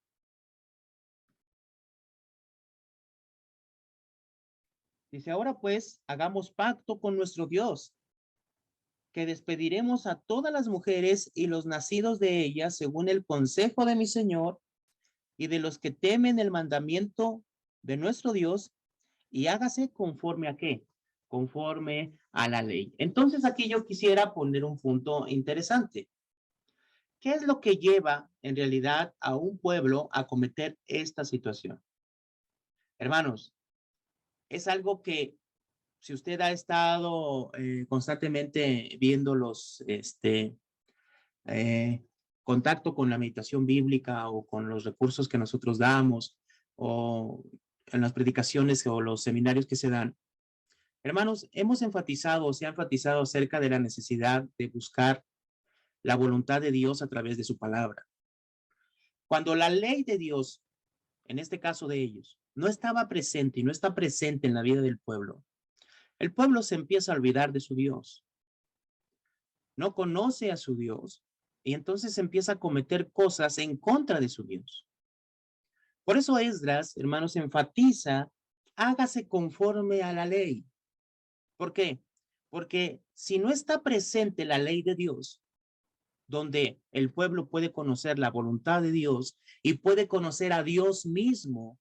Dice, ahora pues, hagamos pacto con nuestro Dios, que despediremos a todas las mujeres y los nacidos de ellas según el consejo de mi Señor y de los que temen el mandamiento de nuestro Dios, y hágase conforme a qué, conforme a la ley. Entonces aquí yo quisiera poner un punto interesante. ¿Qué es lo que lleva en realidad a un pueblo a cometer esta situación? Hermanos, es algo que si usted ha estado constantemente viendo contacto con la meditación bíblica o con los recursos que nosotros damos o en las predicaciones o los seminarios que se dan, hermanos, se ha enfatizado acerca de la necesidad de buscar la voluntad de Dios a través de su palabra. Cuando la ley de Dios, en este caso de ellos, no estaba presente y no está presente en la vida del pueblo, el pueblo se empieza a olvidar de su Dios, no conoce a su Dios y entonces empieza a cometer cosas en contra de su Dios. Por eso Esdras, hermanos, enfatiza, hágase conforme a la ley. ¿Por qué? Porque si no está presente la ley de Dios, donde el pueblo puede conocer la voluntad de Dios y puede conocer a Dios mismo,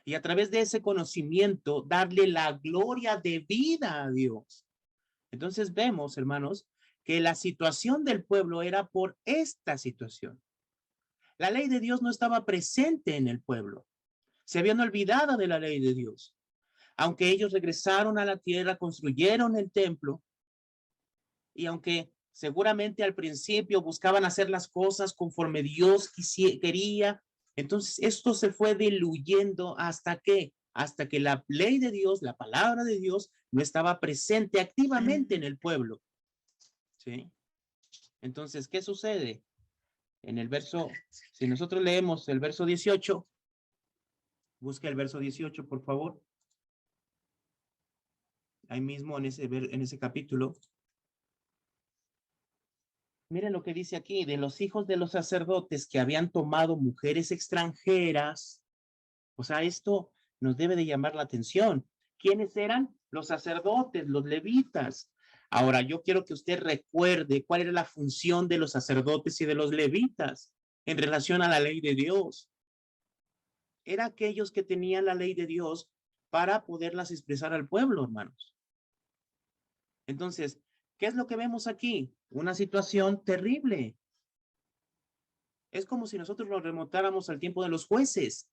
y a través de ese conocimiento darle la gloria de vida a Dios. Entonces vemos, hermanos, que la situación del pueblo era por esta situación. La ley de Dios no estaba presente en el pueblo. Se habían olvidado de la ley de Dios. Aunque ellos regresaron a la tierra, construyeron el templo, y aunque seguramente al principio buscaban hacer las cosas conforme Dios quería, entonces esto se fue diluyendo hasta que la ley de Dios, la palabra de Dios, no estaba presente activamente en el pueblo. ¿Sí? Entonces, ¿qué sucede? En el verso, si nosotros leemos el verso 18, busca el verso 18, por favor. Ahí mismo en ese capítulo. Miren lo que dice aquí, de los hijos de los sacerdotes que habían tomado mujeres extranjeras. O sea, esto nos debe de llamar la atención. ¿Quiénes eran? Los sacerdotes, los levitas. Ahora, yo quiero que usted recuerde cuál era la función de los sacerdotes y de los levitas en relación a la ley de Dios. Era aquellos que tenían la ley de Dios para poderlas expresar al pueblo, hermanos. Entonces, ¿qué es lo que vemos aquí? Una situación terrible. Es como si nosotros nos remontáramos al tiempo de los jueces.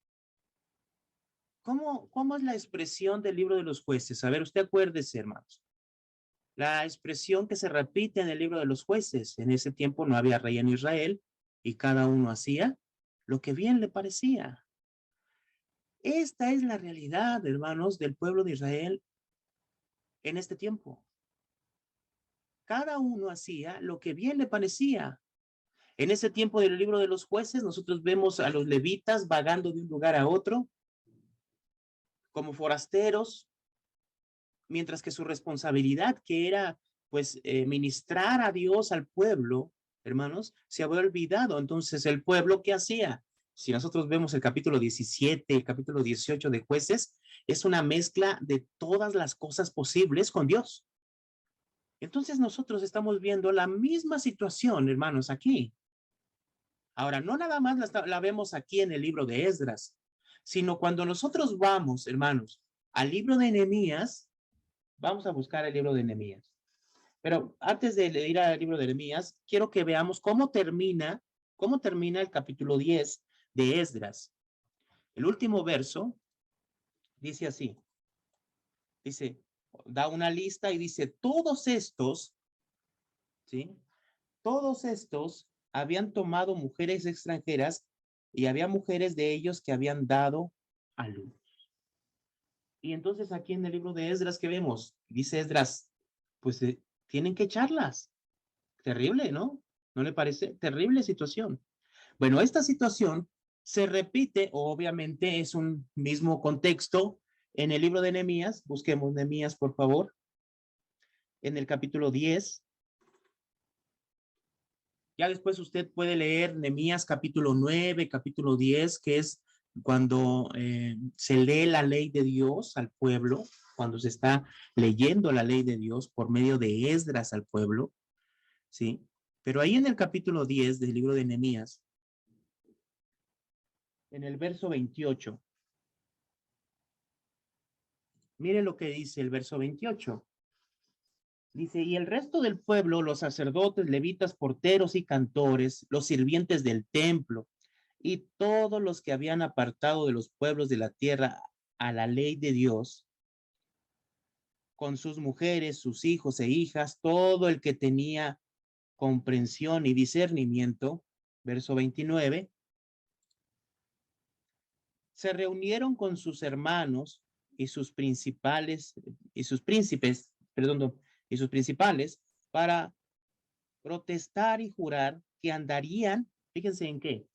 ¿Cómo es la expresión del libro de los jueces? A ver, usted acuérdese, hermanos. La expresión que se repite en el libro de los jueces. En ese tiempo no había rey en Israel y cada uno hacía lo que bien le parecía. Esta es la realidad, hermanos, del pueblo de Israel en este tiempo. Cada uno hacía lo que bien le parecía. En ese tiempo del libro de los jueces, nosotros vemos a los levitas vagando de un lugar a otro como forasteros, mientras que su responsabilidad, que era pues ministrar a Dios al pueblo, hermanos, se había olvidado. Entonces, el pueblo, ¿qué hacía? Si nosotros vemos el capítulo 17, el capítulo 18 de Jueces, es una mezcla de todas las cosas posibles con Dios. Entonces, nosotros estamos viendo la misma situación, hermanos, aquí. Ahora, no nada más la vemos aquí en el libro de Esdras, sino cuando nosotros vamos, hermanos, al libro de Nehemías, vamos a buscar el libro de Nehemías. Pero antes de ir al libro de Nehemías, quiero que veamos cómo termina el capítulo 10 de Esdras. El último verso dice así, dice, da una lista y dice, todos estos, ¿sí? Todos estos habían tomado mujeres extranjeras y había mujeres de ellos que habían dado a luz. Y entonces aquí en el libro de Esdras, ¿qué vemos? Dice Esdras, pues tienen que echarlas. Terrible, ¿no? ¿No le parece? Terrible situación. Bueno, esta situación se repite, obviamente es un mismo contexto en el libro de Nehemías. Busquemos Nehemías, por favor, en el capítulo 10. Ya después usted puede leer Nehemías capítulo 9, capítulo 10, que es cuando se lee la ley de Dios al pueblo, cuando se está leyendo la ley de Dios por medio de Esdras al pueblo, ¿sí? Pero ahí en el capítulo 10 del libro de Nehemías, en el verso 28, mire lo que dice el verso 28. Dice, y el resto del pueblo, los sacerdotes, levitas, porteros y cantores, los sirvientes del templo, y todos los que habían apartado de los pueblos de la tierra a la ley de Dios, con sus mujeres, sus hijos e hijas, todo el que tenía comprensión y discernimiento, verso 29, se reunieron con sus hermanos y sus principales, y sus príncipes, perdón, y sus principales, para protestar y jurar que andarían, fíjense en qué,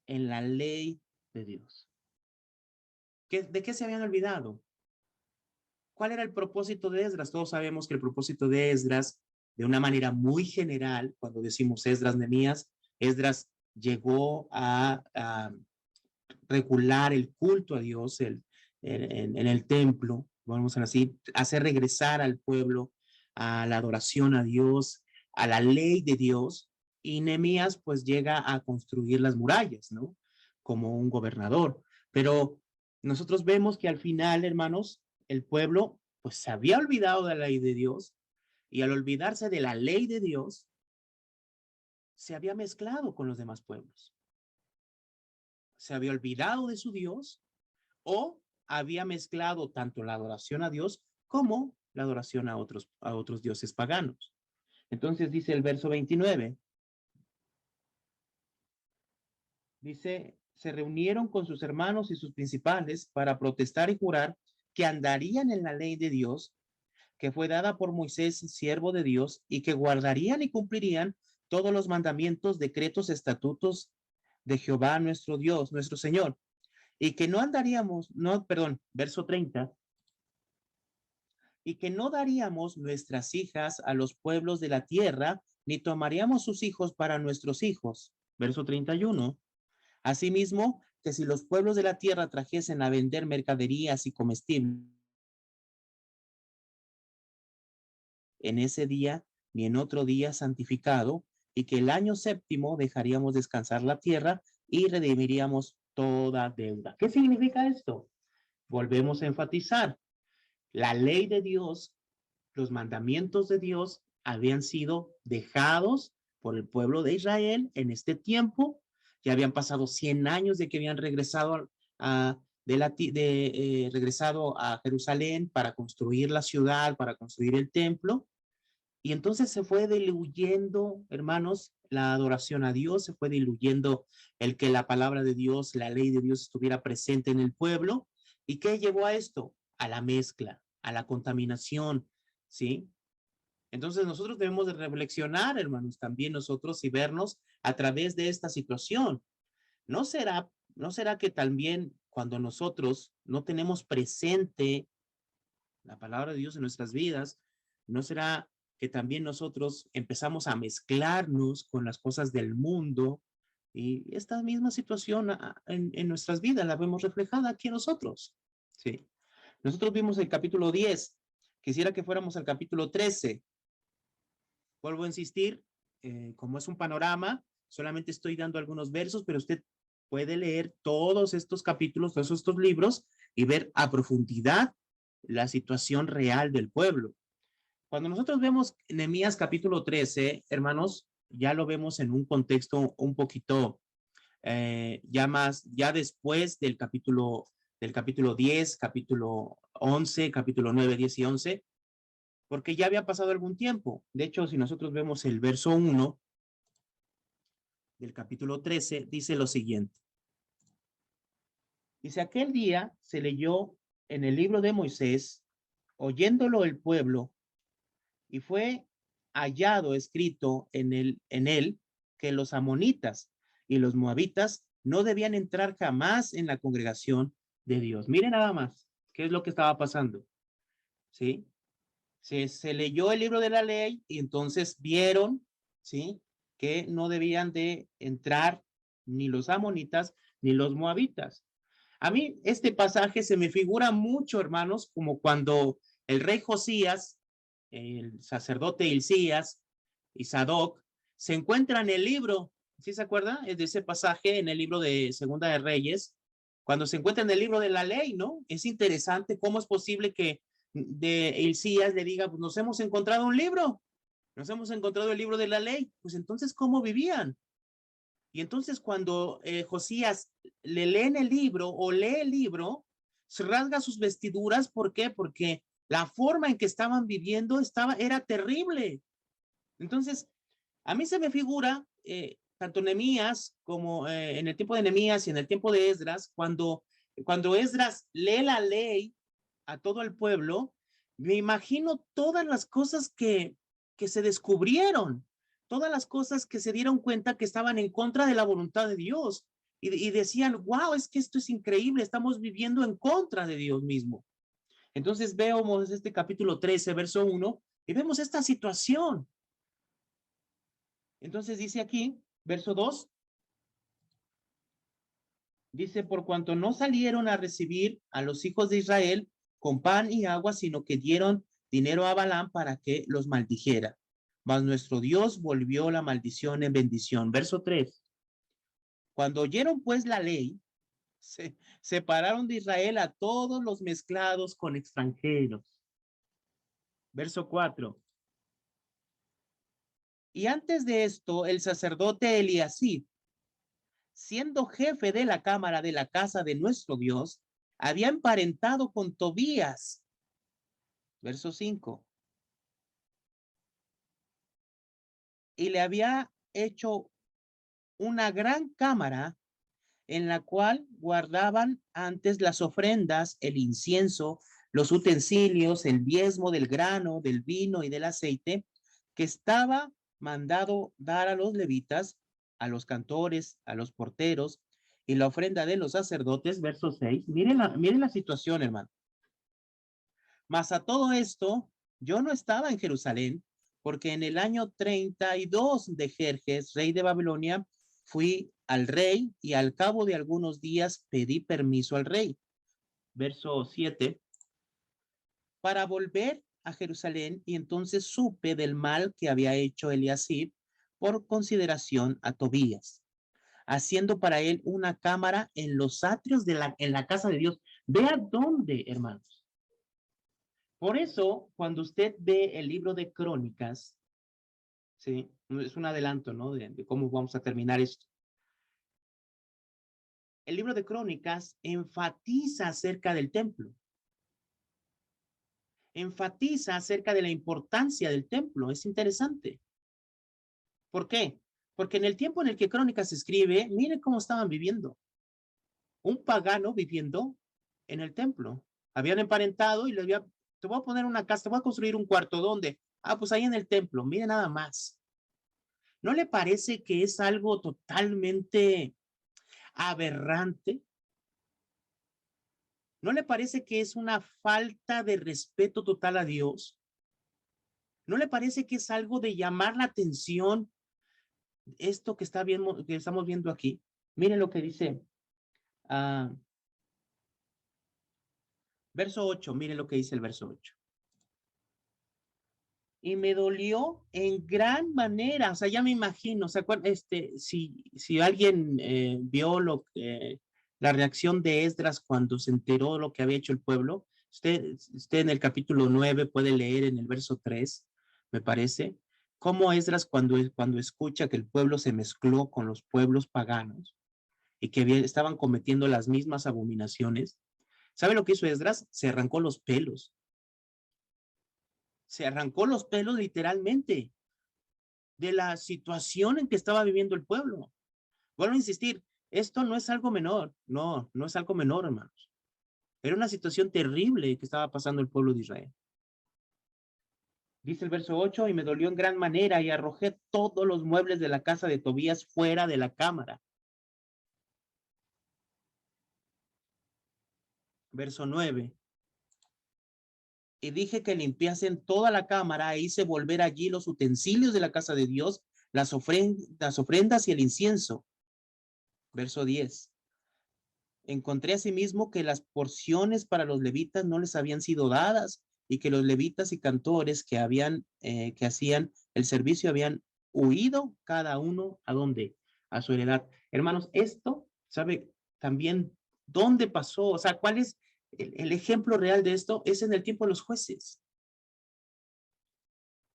en la ley de Dios. ¿De qué se habían olvidado? ¿Cuál era el propósito de Esdras? Todos sabemos que el propósito de Esdras, de una manera muy general, cuando decimos Esdras, Nehemías, Esdras llegó a regular el culto a Dios en el templo, vamos a decir, hacer regresar al pueblo a la adoración a Dios, a la ley de Dios, y Nehemías pues llega a construir las murallas, ¿no? Como un gobernador. Pero nosotros vemos que al final, hermanos, el pueblo pues se había olvidado de la ley de Dios, y al olvidarse de la ley de Dios, se había mezclado con los demás pueblos. Se había olvidado de su Dios o había mezclado tanto la adoración a Dios como la adoración a otros dioses paganos. Entonces dice el verso 29, dice, se reunieron con sus hermanos y sus principales para protestar y jurar que andarían en la ley de Dios, que fue dada por Moisés, siervo de Dios, y que guardarían y cumplirían todos los mandamientos, decretos, estatutos de Jehová nuestro Dios, nuestro Señor, y que no andaríamos, no, perdón, verso 30, y que no daríamos nuestras hijas a los pueblos de la tierra, ni tomaríamos sus hijos para nuestros hijos. Verso 31. Asimismo, que si los pueblos de la tierra trajesen a vender mercaderías y comestibles en ese día, ni en otro día santificado, y que el año séptimo dejaríamos descansar la tierra y redimiríamos toda deuda. ¿Qué significa esto? Volvemos a enfatizar. La ley de Dios, los mandamientos de Dios habían sido dejados por el pueblo de Israel en este tiempo. Ya habían pasado 100 años de que habían regresado regresado a Jerusalén para construir la ciudad, para construir el templo. Y entonces se fue diluyendo, hermanos, la adoración a Dios, se fue diluyendo el que la palabra de Dios, la ley de Dios estuviera presente en el pueblo. ¿Y qué llevó a esto? A la mezcla, a la contaminación, ¿sí? Entonces nosotros debemos de reflexionar, hermanos, también nosotros y vernos a través de esta situación. ¿No será que también cuando nosotros no tenemos presente la palabra de Dios en nuestras vidas, no será que también nosotros empezamos a mezclarnos con las cosas del mundo y esta misma situación en nuestras vidas la vemos reflejada aquí en nosotros. ¿Sí? Nosotros vimos el capítulo 10. Quisiera que fuéramos al capítulo 13. Vuelvo a insistir, como es un panorama, solamente estoy dando algunos versos, pero usted puede leer todos estos capítulos, todos estos libros y ver a profundidad la situación real del pueblo. Cuando nosotros vemos Nehemías capítulo 13, hermanos, ya lo vemos en un contexto un poquito ya después del capítulo 10, capítulo 11, capítulo 9, 10 y 11, porque ya había pasado algún tiempo. De hecho, si nosotros vemos el verso 1 del capítulo 13, dice lo siguiente. Dice, aquel día se leyó en el libro de Moisés, oyéndolo el pueblo, y fue hallado escrito en él que los amonitas y los moabitas no debían entrar jamás en la congregación de Dios. Miren nada más, ¿qué es lo que estaba pasando? ¿Sí? Se leyó el libro de la ley y entonces vieron, ¿sí? Que no debían de entrar ni los amonitas ni los moabitas. A mí este pasaje se me figura mucho, hermanos, como cuando el rey Josías, el sacerdote Hilcías y Sadoc se encuentran en el libro, ¿sí se acuerda? Es de ese pasaje en el libro de Segunda de Reyes, cuando se encuentran en el libro de la ley, ¿no? Es interesante cómo es posible que de Hilcías le diga, pues nos hemos encontrado un libro, nos hemos encontrado el libro de la ley, pues entonces, ¿cómo vivían? Y entonces cuando Josías le leen el libro o lee el libro, se rasga sus vestiduras, ¿por qué? Porque la forma en que estaban viviendo era terrible. Entonces, a mí se me figura, tanto Nehemías como en el tiempo de Nehemías y en el tiempo de Esdras, cuando Esdras lee la ley a todo el pueblo, me imagino todas las cosas que se descubrieron, todas las cosas que se dieron cuenta que estaban en contra de la voluntad de Dios. Y decían, wow, es que esto es increíble, estamos viviendo en contra de Dios mismo. Entonces vemos este capítulo 13, verso 1, y vemos esta situación. Entonces dice aquí, verso 2, dice, por cuanto no salieron a recibir a los hijos de Israel con pan y agua, sino que dieron dinero a Balaam para que los maldijera. Mas nuestro Dios volvió la maldición en bendición. Verso 3, cuando oyeron pues la ley, se separaron de Israel a todos los mezclados con extranjeros. Verso 4, y antes de esto, el sacerdote Eliasib, siendo jefe de la cámara de la casa de nuestro Dios, había emparentado con Tobías. Verso 5. Y le había hecho una gran cámara en la cual guardaban antes las ofrendas, el incienso, los utensilios, el diezmo del grano, del vino y del aceite, que estaba mandado dar a los levitas, a los cantores, a los porteros, y la ofrenda de los sacerdotes, verso 6. Miren la situación, hermano. Mas a todo esto, yo no estaba en Jerusalén, porque en el año 32 de Jerjes, rey de Babilonia, fui al rey y al cabo de algunos días pedí permiso al rey. Verso 7. Para volver a Jerusalén, y entonces supe del mal que había hecho Eliasib por consideración a Tobías, haciendo para él una cámara en los atrios en la casa de Dios. Vea dónde, hermanos. Por eso, cuando usted ve el libro de Crónicas, ¿sí? Es un adelanto, ¿no? De cómo vamos a terminar esto. El libro de Crónicas enfatiza acerca del templo. Enfatiza acerca de la importancia del templo. Es interesante. ¿Por qué? Porque en el tiempo en el que Crónicas se escribe, mire cómo estaban viviendo. Un pagano viviendo en el templo. Habían emparentado y le había, te voy a poner una casa, te voy a construir un cuarto. ¿Dónde? Ah, pues ahí en el templo. Mire nada más. ¿No le parece que es algo totalmente aberrante? ¿No le parece que es una falta de respeto total a Dios? ¿No le parece que es algo de llamar la atención esto que estamos viendo aquí? Miren lo que dice, verso 8, miren lo que dice el verso 8. Y me dolió en gran manera, o sea, ya me imagino, o sea, si alguien vio la reacción de Esdras cuando se enteró de lo que había hecho el pueblo, usted en el capítulo 9 puede leer en el verso 3, me parece, cómo Esdras cuando escucha que el pueblo se mezcló con los pueblos paganos y que estaban cometiendo las mismas abominaciones. ¿Sabe lo que hizo Esdras? Se arrancó los pelos. Se arrancó los pelos literalmente de la situación en que estaba viviendo el pueblo. Vuelvo a insistir, esto no es algo menor, no es algo menor, hermanos. Era una situación terrible que estaba pasando el pueblo de Israel. Dice el verso 8, y me dolió en gran manera y arrojé todos los muebles de la casa de Tobías fuera de la cámara. Verso 9. Y dije que limpiasen toda la cámara e hice volver allí los utensilios de la casa de Dios, las ofrendas y el incienso. Verso 10. Encontré asimismo que las porciones para los levitas no les habían sido dadas y que los levitas y cantores que hacían el servicio habían huido cada uno a dónde, a su heredad. Hermanos, esto, ¿sabe también dónde pasó? O sea, ¿cuál es el ejemplo real de esto? Es en el tiempo de los jueces.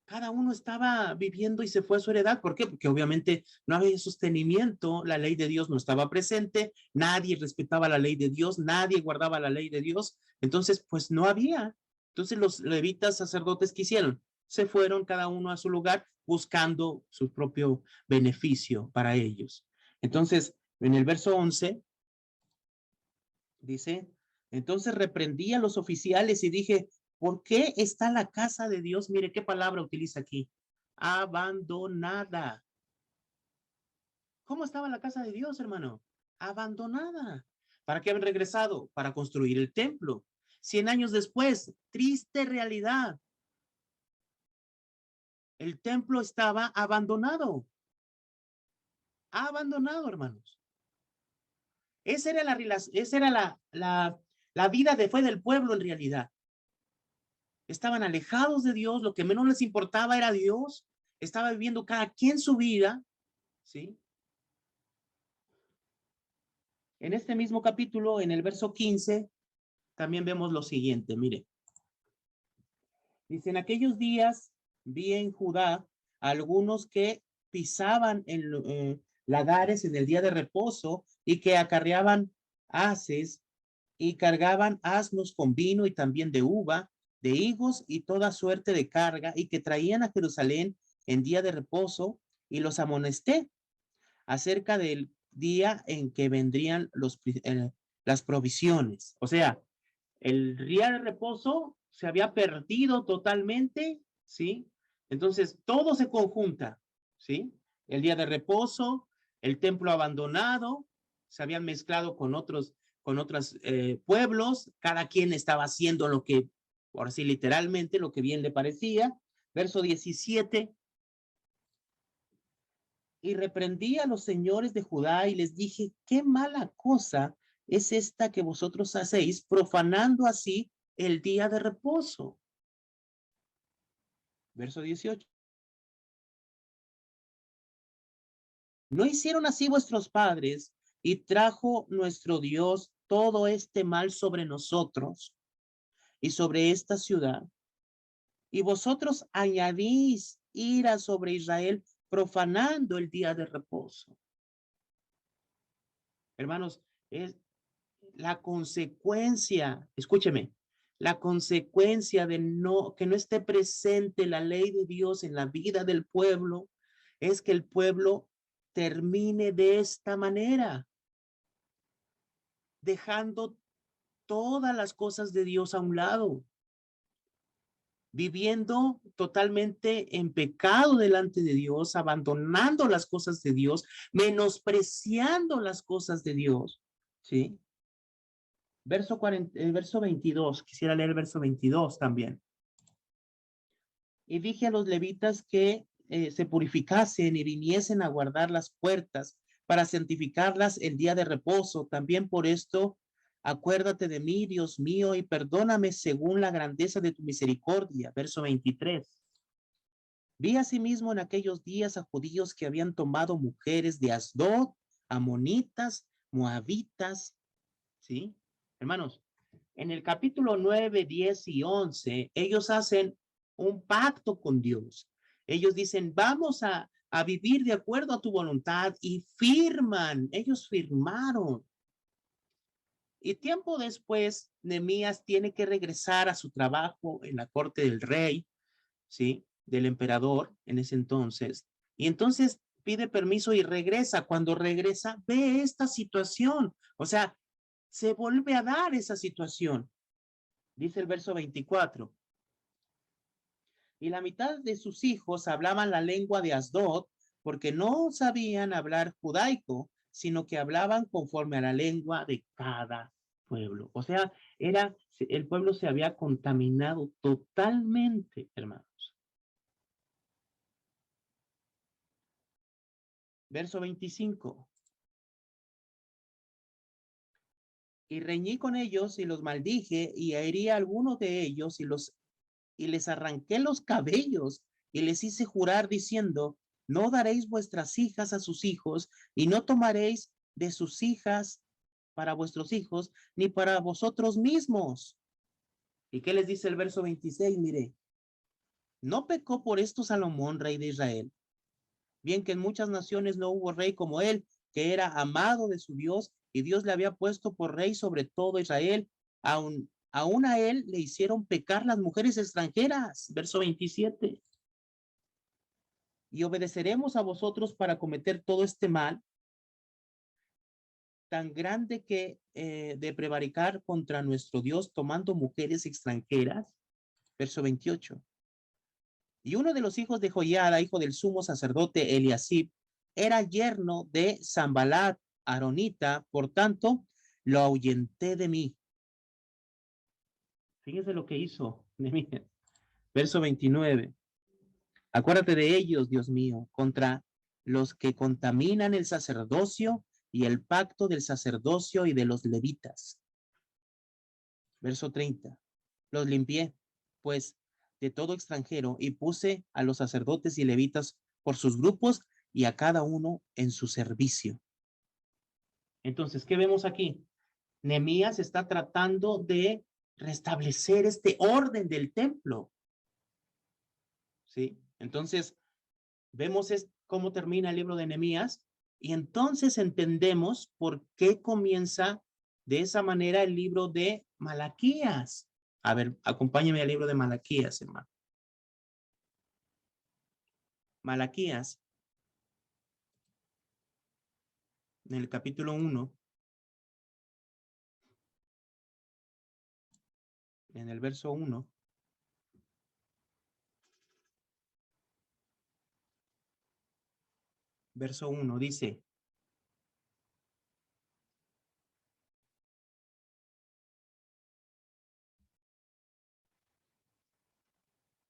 Cada uno estaba viviendo y se fue a su heredad. ¿Por qué? Porque obviamente no había sostenimiento, la ley de Dios no estaba presente, nadie respetaba la ley de Dios, nadie guardaba la ley de Dios, entonces pues no había. Entonces los levitas sacerdotes, ¿qué hicieron? Se fueron cada uno a su lugar buscando su propio beneficio para ellos. Entonces, en el verso 11, dice, entonces reprendí a los oficiales y dije, ¿por qué está la casa de Dios? Mire qué palabra utiliza aquí. Abandonada. ¿Cómo estaba la casa de Dios, hermano? Abandonada. ¿Para qué habían regresado? Para construir el templo. 100 años después, triste realidad. El templo estaba abandonado. Abandonado, hermanos. Esa era la vida de fe del pueblo en realidad. Estaban alejados de Dios, lo que menos les importaba era Dios, estaba viviendo cada quien su vida, ¿sí? En este mismo capítulo, en el verso 15, también vemos lo siguiente, mire. Dice, en aquellos días vi en Judá algunos que pisaban en lagares en el día de reposo y que acarreaban haces y cargaban asnos con vino y también de uva, de higos y toda suerte de carga, y que traían a Jerusalén en día de reposo, y los amonesté acerca del día en que vendrían las provisiones. O sea, el día de reposo se había perdido totalmente, ¿sí? Entonces, todo se conjunta, ¿sí? El día de reposo, el templo abandonado, se habían mezclado con otros pueblos, cada quien estaba haciendo lo que, por así literalmente, lo que bien le parecía. Verso 17, y reprendí a los señores de Judá y les dije, qué mala cosa es esta que vosotros hacéis, profanando así el día de reposo. Verso 18. ¿No hicieron así vuestros padres y trajo nuestro Dios todo este mal sobre nosotros y sobre esta ciudad? Y vosotros añadís ira sobre Israel, profanando el día de reposo. Hermanos, es la consecuencia, escúcheme, la consecuencia de que no esté presente la ley de Dios en la vida del pueblo es que el pueblo termine de esta manera, dejando todas las cosas de Dios a un lado, viviendo totalmente en pecado delante de Dios, abandonando las cosas de Dios, menospreciando las cosas de Dios, ¿sí? Verso 22, quisiera leer el verso 22 también. Y dije a los levitas que se purificasen y viniesen a guardar las puertas para santificarlas el día de reposo. También por esto, acuérdate de mí, Dios mío, y perdóname según la grandeza de tu misericordia. Verso 23. Vi asimismo en aquellos días a judíos que habían tomado mujeres de Asdod, amonitas, moabitas, ¿sí? Hermanos, en el capítulo 9, 10 y 11, ellos hacen un pacto con Dios. Ellos dicen, vamos a vivir de acuerdo a tu voluntad y firman, ellos firmaron. Y tiempo después, Nehemías tiene que regresar a su trabajo en la corte del rey, ¿sí? Del emperador en ese entonces. Y entonces pide permiso y regresa. Cuando regresa, ve esta situación. O sea, se vuelve a dar esa situación. Dice el verso 24. Y la mitad de sus hijos hablaban la lengua de Asdod, porque no sabían hablar judaico, sino que hablaban conforme a la lengua de cada pueblo. O sea, el pueblo se había contaminado totalmente, hermanos. Verso 25. Y reñí con ellos y los maldije y herí a algunos de ellos y les arranqué los cabellos y les hice jurar diciendo, no daréis vuestras hijas a sus hijos y no tomaréis de sus hijas para vuestros hijos ni para vosotros mismos. ¿Y qué les dice el verso 26? Mire, no pecó por esto Salomón, rey de Israel. Bien que en muchas naciones no hubo rey como él, que era amado de su Dios y Dios le había puesto por rey sobre todo Israel. Aún a él le hicieron pecar las mujeres extranjeras. Verso 27. Y obedeceremos a vosotros para cometer todo este mal tan grande que de prevaricar contra nuestro Dios tomando mujeres extranjeras. Verso 28. Y uno de los hijos de Joiada, hijo del sumo sacerdote Eliasib, era yerno de Zambalat, aronita, por tanto, lo ahuyenté de mí. Fíjense lo que hizo. Verso 29. Acuérdate de ellos, Dios mío, contra los que contaminan el sacerdocio y el pacto del sacerdocio y de los levitas. Verso 30. Los limpié, pues, de todo extranjero y puse a los sacerdotes y levitas por sus grupos y a cada uno en su servicio. Entonces, ¿qué vemos aquí? Nehemías está tratando de restablecer este orden del templo. ¿Sí? Entonces, vemos cómo termina el libro de Nehemías y entonces entendemos por qué comienza de esa manera el libro de Malaquías. A ver, acompáñame al libro de Malaquías, hermano. Malaquías, en el capítulo 1, en el verso 1. Verso 1 dice,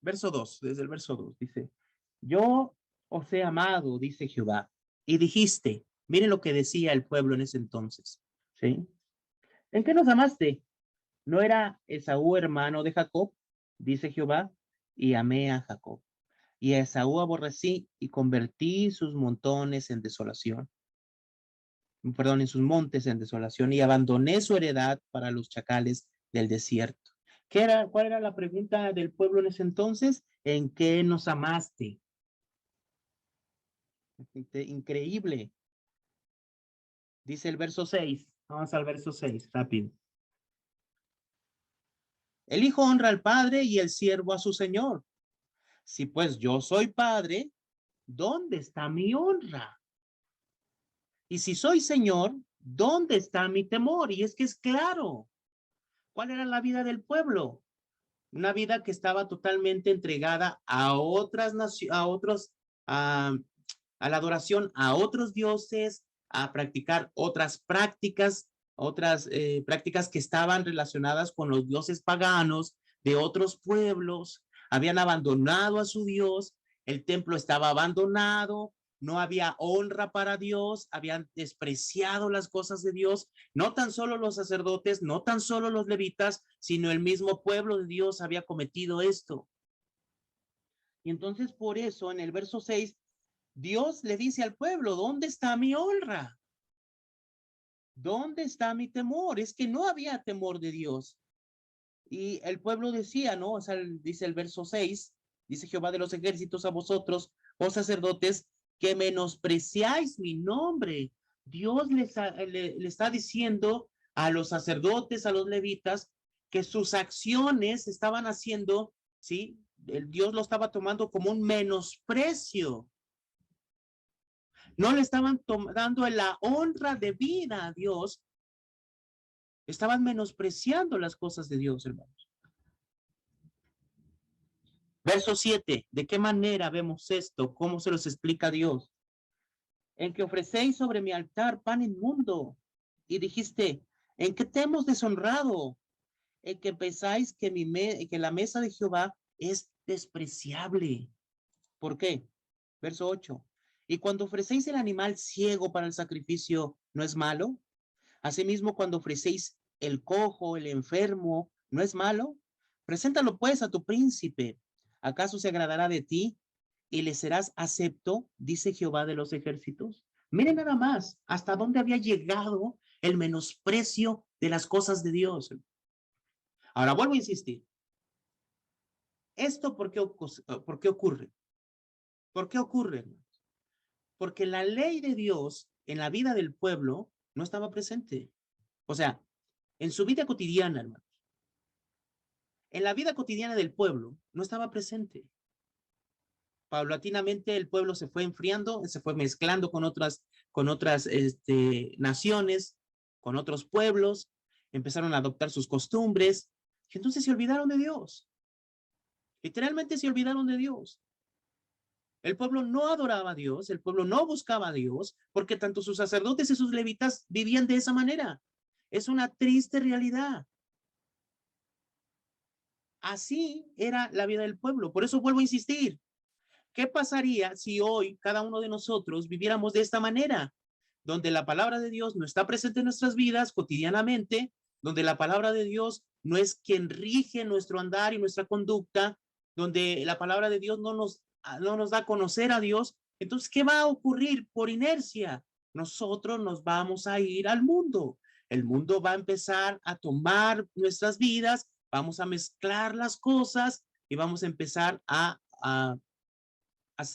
verso 2, desde el verso 2, dice, yo os he amado, dice Jehová, y dijiste, miren lo que decía el pueblo en ese entonces, ¿sí? ¿En qué nos amaste? ¿No era Esaú hermano de Jacob? Dice Jehová, y amé a Jacob. Y a Esaú aborrecí y convertí sus montones en desolación. Perdón, en sus montes en desolación y abandoné su heredad para los chacales del desierto. ¿Cuál era la pregunta del pueblo en ese entonces? ¿En qué nos amaste? Increíble. Dice el verso 6. Vamos al verso 6, rápido. El hijo honra al padre y el siervo a su señor. Si pues yo soy padre, ¿dónde está mi honra? Y si soy señor, ¿dónde está mi temor? Y es que es claro. ¿Cuál era la vida del pueblo? Una vida que estaba totalmente entregada a otras naciones, a la adoración a otros dioses, a practicar otras prácticas que estaban relacionadas con los dioses paganos de otros pueblos, habían abandonado a su Dios, el templo estaba abandonado, no había honra para Dios, habían despreciado las cosas de Dios, no tan solo los sacerdotes, no tan solo los levitas, sino el mismo pueblo de Dios había cometido esto. Y entonces por eso en el verso 6, Dios le dice al pueblo, ¿dónde está mi honra? ¿Dónde está mi temor? Es que no había temor de Dios. Y el pueblo decía, ¿no? O sea, dice el verso 6, dice Jehová de los ejércitos a vosotros, oh sacerdotes, que menospreciáis mi nombre. Dios le está diciendo a los sacerdotes, a los levitas, que sus acciones estaban haciendo, ¿sí? Dios lo estaba tomando como un menosprecio. No le estaban dando la honra de vida a Dios. Estaban menospreciando las cosas de Dios, hermanos. Verso 7, ¿de qué manera vemos esto? ¿Cómo se los explica Dios? En que ofrecéis sobre mi altar pan inmundo. Y dijiste, ¿en qué te hemos deshonrado? En que pensáis que, que la mesa de Jehová es despreciable. ¿Por qué? Verso 8. Y cuando ofrecéis el animal ciego para el sacrificio, ¿no es malo? Asimismo, cuando ofrecéis el cojo, el enfermo, ¿no es malo? Preséntalo pues a tu príncipe. ¿Acaso se agradará de ti y le serás acepto? Dice Jehová de los ejércitos. Miren nada más hasta dónde había llegado el menosprecio de las cosas de Dios. Ahora vuelvo a insistir. ¿Esto por qué ocurre? ¿Por qué ocurre? Porque la ley de Dios en la vida del pueblo no estaba presente. O sea, en su vida cotidiana, hermano. En la vida cotidiana del pueblo no estaba presente. Paulatinamente el pueblo se fue enfriando, se fue mezclando con otras naciones, con otros pueblos, empezaron a adoptar sus costumbres, y entonces se olvidaron de Dios. Literalmente se olvidaron de Dios. El pueblo no adoraba a Dios, el pueblo no buscaba a Dios, porque tanto sus sacerdotes y sus levitas vivían de esa manera. Es una triste realidad. Así era la vida del pueblo. Por eso vuelvo a insistir. ¿Qué pasaría si hoy cada uno de nosotros viviéramos de esta manera? Donde la palabra de Dios no está presente en nuestras vidas cotidianamente, donde la palabra de Dios no es quien rige nuestro andar y nuestra conducta, donde la palabra de Dios no nos da a conocer a Dios. Entonces, ¿qué va a ocurrir por inercia? Nosotros nos vamos a ir al mundo. El mundo va a empezar a tomar nuestras vidas, vamos a mezclar las cosas y vamos a empezar a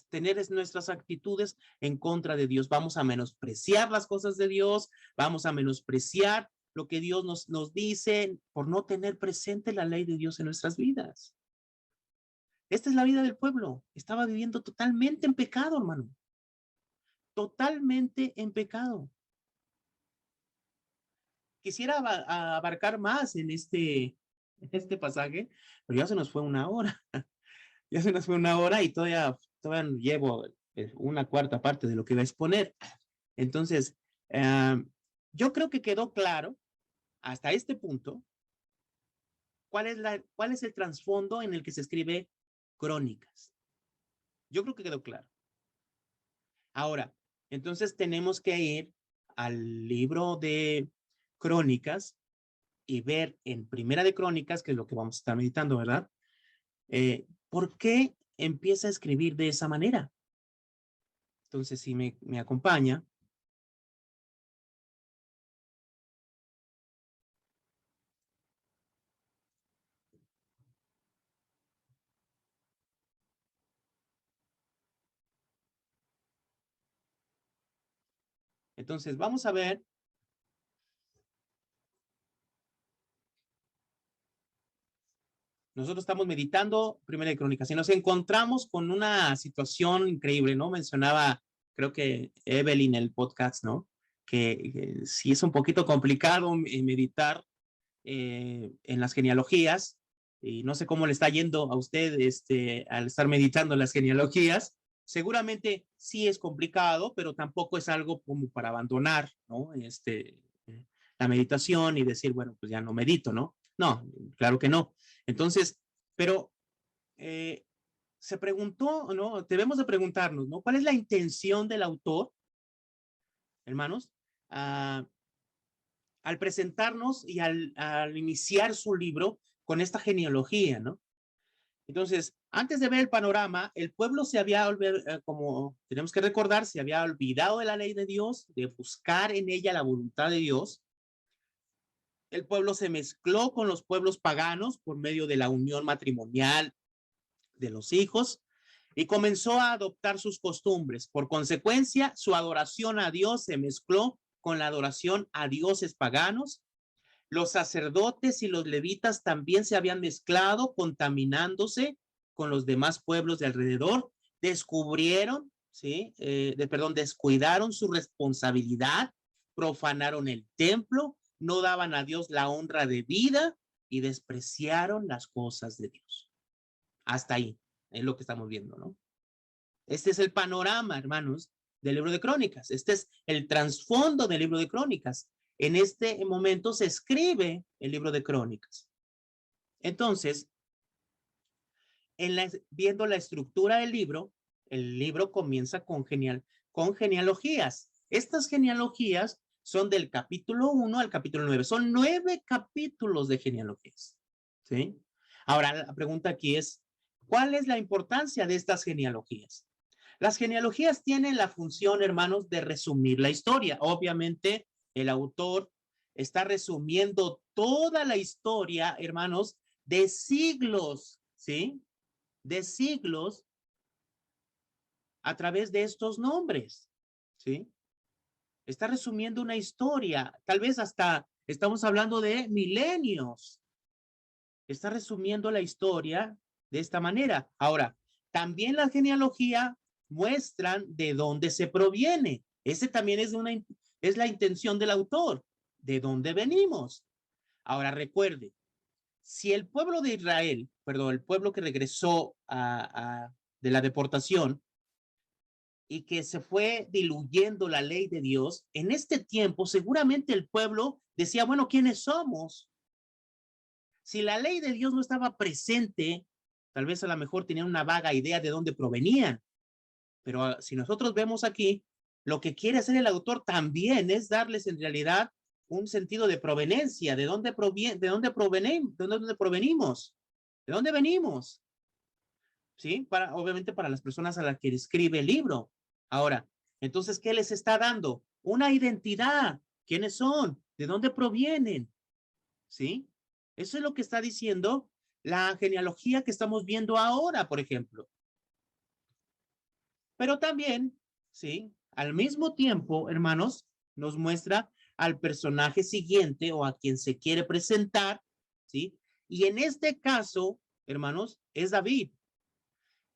tener nuestras actitudes en contra de Dios. Vamos a menospreciar las cosas de Dios, vamos a menospreciar lo que Dios nos dice por no tener presente la ley de Dios en nuestras vidas. Esta es la vida del pueblo. Estaba viviendo totalmente en pecado, hermano. Totalmente en pecado. Quisiera abarcar más en este pasaje, pero ya se nos fue una hora. Ya se nos fue una hora y todavía llevo una cuarta parte de lo que iba a exponer. Entonces, yo creo que quedó claro hasta este punto cuál es el trasfondo en el que se escribe Crónicas. Yo creo que quedó claro. Ahora, entonces tenemos que ir al libro de Crónicas y ver en Primera de Crónicas, que es lo que vamos a estar meditando, ¿verdad? ¿Por qué empieza a escribir de esa manera? Entonces, si me acompaña. Entonces, vamos a ver. Nosotros estamos meditando Primera de Crónicas y nos encontramos con una situación increíble, ¿no? Mencionaba, creo que Evelyn en el podcast, ¿no? Que sí es un poquito complicado meditar en las genealogías y no sé cómo le está yendo a usted al estar meditando en las genealogías. Seguramente sí es complicado, pero tampoco es algo como para abandonar, ¿no? La meditación y decir, bueno, pues ya no medito, ¿no? No, claro que no. Entonces, pero se preguntó, ¿no? Debemos de preguntarnos, ¿no? ¿Cuál es la intención del autor, hermanos? Al presentarnos y al iniciar su libro con esta genealogía, ¿no? Entonces, antes de ver el panorama, el pueblo se había, como tenemos que recordar, se había olvidado de la ley de Dios, de buscar en ella la voluntad de Dios. El pueblo se mezcló con los pueblos paganos por medio de la unión matrimonial de los hijos y comenzó a adoptar sus costumbres. Por consecuencia, su adoración a Dios se mezcló con la adoración a dioses paganos. Los sacerdotes y los levitas también se habían mezclado, contaminándose con los demás pueblos de alrededor. Descubrieron, descuidaron su responsabilidad, profanaron el templo, no daban a Dios la honra debida y despreciaron las cosas de Dios. Hasta ahí es lo que estamos viendo, ¿no? Este es el panorama, hermanos, del libro de Crónicas. Este es el trasfondo del libro de Crónicas. En este momento se escribe el libro de Crónicas. Entonces, viendo la estructura del libro, el libro comienza con genealogías. Estas genealogías son del capítulo 1 al capítulo 9. Son 9 capítulos de genealogías, ¿sí? Ahora, la pregunta aquí es, ¿cuál es la importancia de estas genealogías? Las genealogías tienen la función, hermanos, de resumir la historia. Obviamente, el autor está resumiendo toda la historia, hermanos, de siglos, ¿sí? De siglos a través de estos nombres, ¿sí? Está resumiendo una historia, tal vez hasta estamos hablando de milenios. Está resumiendo la historia de esta manera. Ahora, también la genealogía muestran de dónde se proviene. Ese también es la intención del autor, de dónde venimos. Ahora recuerde, si el pueblo de Israel, perdón, el pueblo que regresó de la deportación y que se fue diluyendo la ley de Dios, en este tiempo seguramente el pueblo decía, bueno, ¿quiénes somos? Si la ley de Dios no estaba presente, tal vez a lo mejor tenían una vaga idea de dónde provenían. Pero si nosotros vemos aquí, lo que quiere hacer el autor también es darles en realidad un sentido de proveniencia, de dónde provenimos, de dónde venimos, ¿sí? Obviamente para las personas a las que escribe el libro. Ahora, entonces, ¿qué les está dando? Una identidad. ¿Quiénes son? ¿De dónde provienen? ¿Sí? Eso es lo que está diciendo la genealogía que estamos viendo ahora, por ejemplo. Pero también, ¿sí? Al mismo tiempo, hermanos, nos muestra al personaje siguiente o a quien se quiere presentar, ¿sí? Y en este caso, hermanos, es David.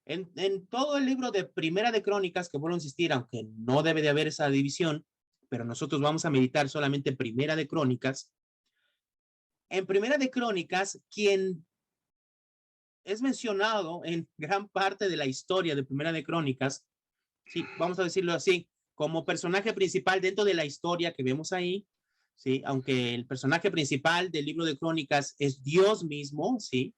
En todo el libro de Primera de Crónicas, que vuelvo a insistir, aunque no debe de haber esa división, pero nosotros vamos a meditar solamente en Primera de Crónicas. En Primera de Crónicas, quien es mencionado en gran parte de la historia de Primera de Crónicas, sí, vamos a decirlo así, como personaje principal dentro de la historia que vemos ahí, sí, aunque el personaje principal del libro de Crónicas es Dios mismo, sí,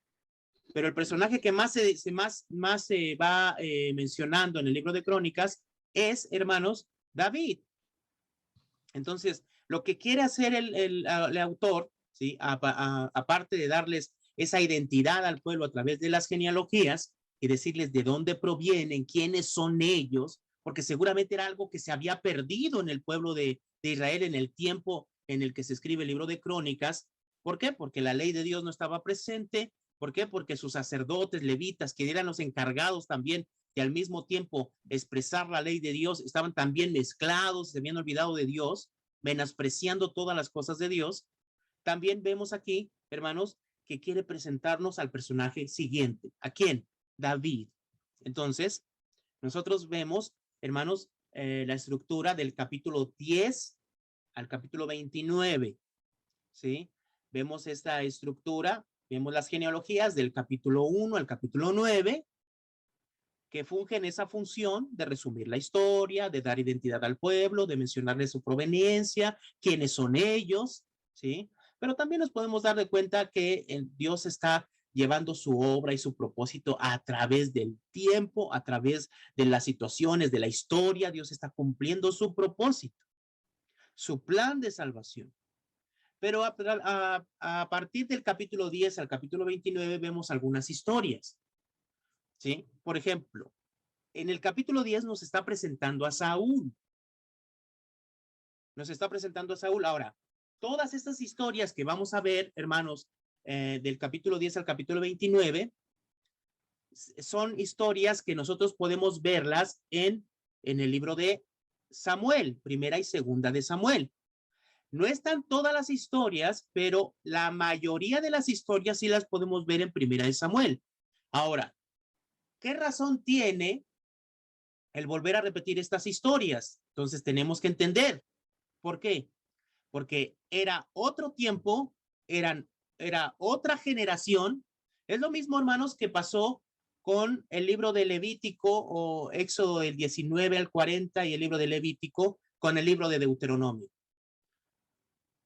pero el personaje que más se va mencionando en el libro de Crónicas es, hermanos, David. Entonces, lo que quiere hacer el autor, ¿sí? Aparte de darles esa identidad al pueblo a través de las genealogías y decirles de dónde provienen, quiénes son ellos, porque seguramente era algo que se había perdido en el pueblo de Israel en el tiempo en el que se escribe el libro de Crónicas. ¿Por qué? Porque la ley de Dios no estaba presente. ¿Por qué? Porque sus sacerdotes, levitas, que eran los encargados también de al mismo tiempo expresar la ley de Dios, estaban también mezclados, se habían olvidado de Dios, menospreciando todas las cosas de Dios. También vemos aquí, hermanos, que quiere presentarnos al personaje siguiente. ¿A quién? David. Entonces, nosotros vemos, hermanos, la estructura del capítulo 10 al capítulo 29, ¿sí? Vemos esta estructura, vemos las genealogías del capítulo 1 al capítulo 9, que fungen esa función de resumir la historia, de dar identidad al pueblo, de mencionarle su proveniencia, quiénes son ellos, ¿sí? Pero también nos podemos dar de cuenta que Dios está llevando su obra y su propósito a través del tiempo, a través de las situaciones, de la historia. Dios está cumpliendo su propósito, su plan de salvación. Pero a partir del capítulo 10 al capítulo 29 vemos algunas historias, ¿sí? Por ejemplo, en el capítulo 10 nos está presentando a Saúl. Nos está presentando a Saúl. Ahora, todas estas historias que vamos a ver, hermanos, del capítulo 10 al capítulo 29, son historias que nosotros podemos verlas en el libro de Samuel, primera y segunda de Samuel. No están todas las historias, pero la mayoría de las historias sí las podemos ver en primera de Samuel. Ahora, ¿qué razón tiene el volver a repetir estas historias? Entonces tenemos que entender. ¿Por qué? Porque era otro tiempo, era otra generación. Es lo mismo, hermanos, que pasó con el libro de Levítico o Éxodo del 19 al 40 y el libro de Levítico con el libro de Deuteronomio.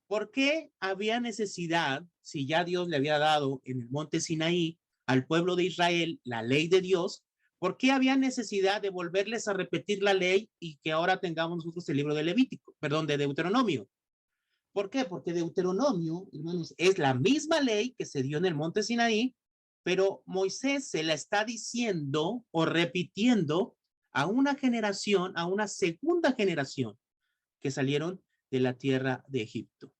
¿Por qué había necesidad, si ya Dios le había dado en el monte Sinaí al pueblo de Israel la ley de Dios? ¿Por qué había necesidad de volverles a repetir la ley y que ahora tengamos nosotros el libro de Levítico, perdón, de Deuteronomio? ¿Por qué? Porque Deuteronomio, hermanos, es la misma ley que se dio en el monte Sinaí, pero Moisés se la está diciendo o repitiendo a una generación, a una segunda generación que salieron de la tierra de Egipto.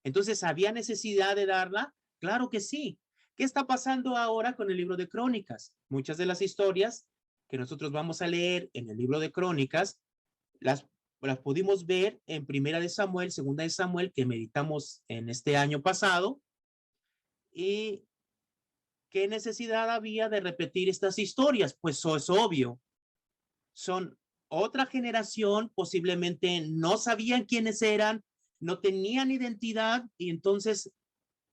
Entonces, ¿había necesidad de darla? Claro que sí. ¿Qué está pasando ahora con el libro de Crónicas? Muchas de las historias que nosotros vamos a leer en el libro de Crónicas las pudimos ver en Primera de Samuel, Segunda de Samuel, que meditamos en este año pasado. ¿Y qué necesidad había de repetir estas historias? Pues eso es obvio. Son otra generación, posiblemente no sabían quiénes eran, no tenían identidad y entonces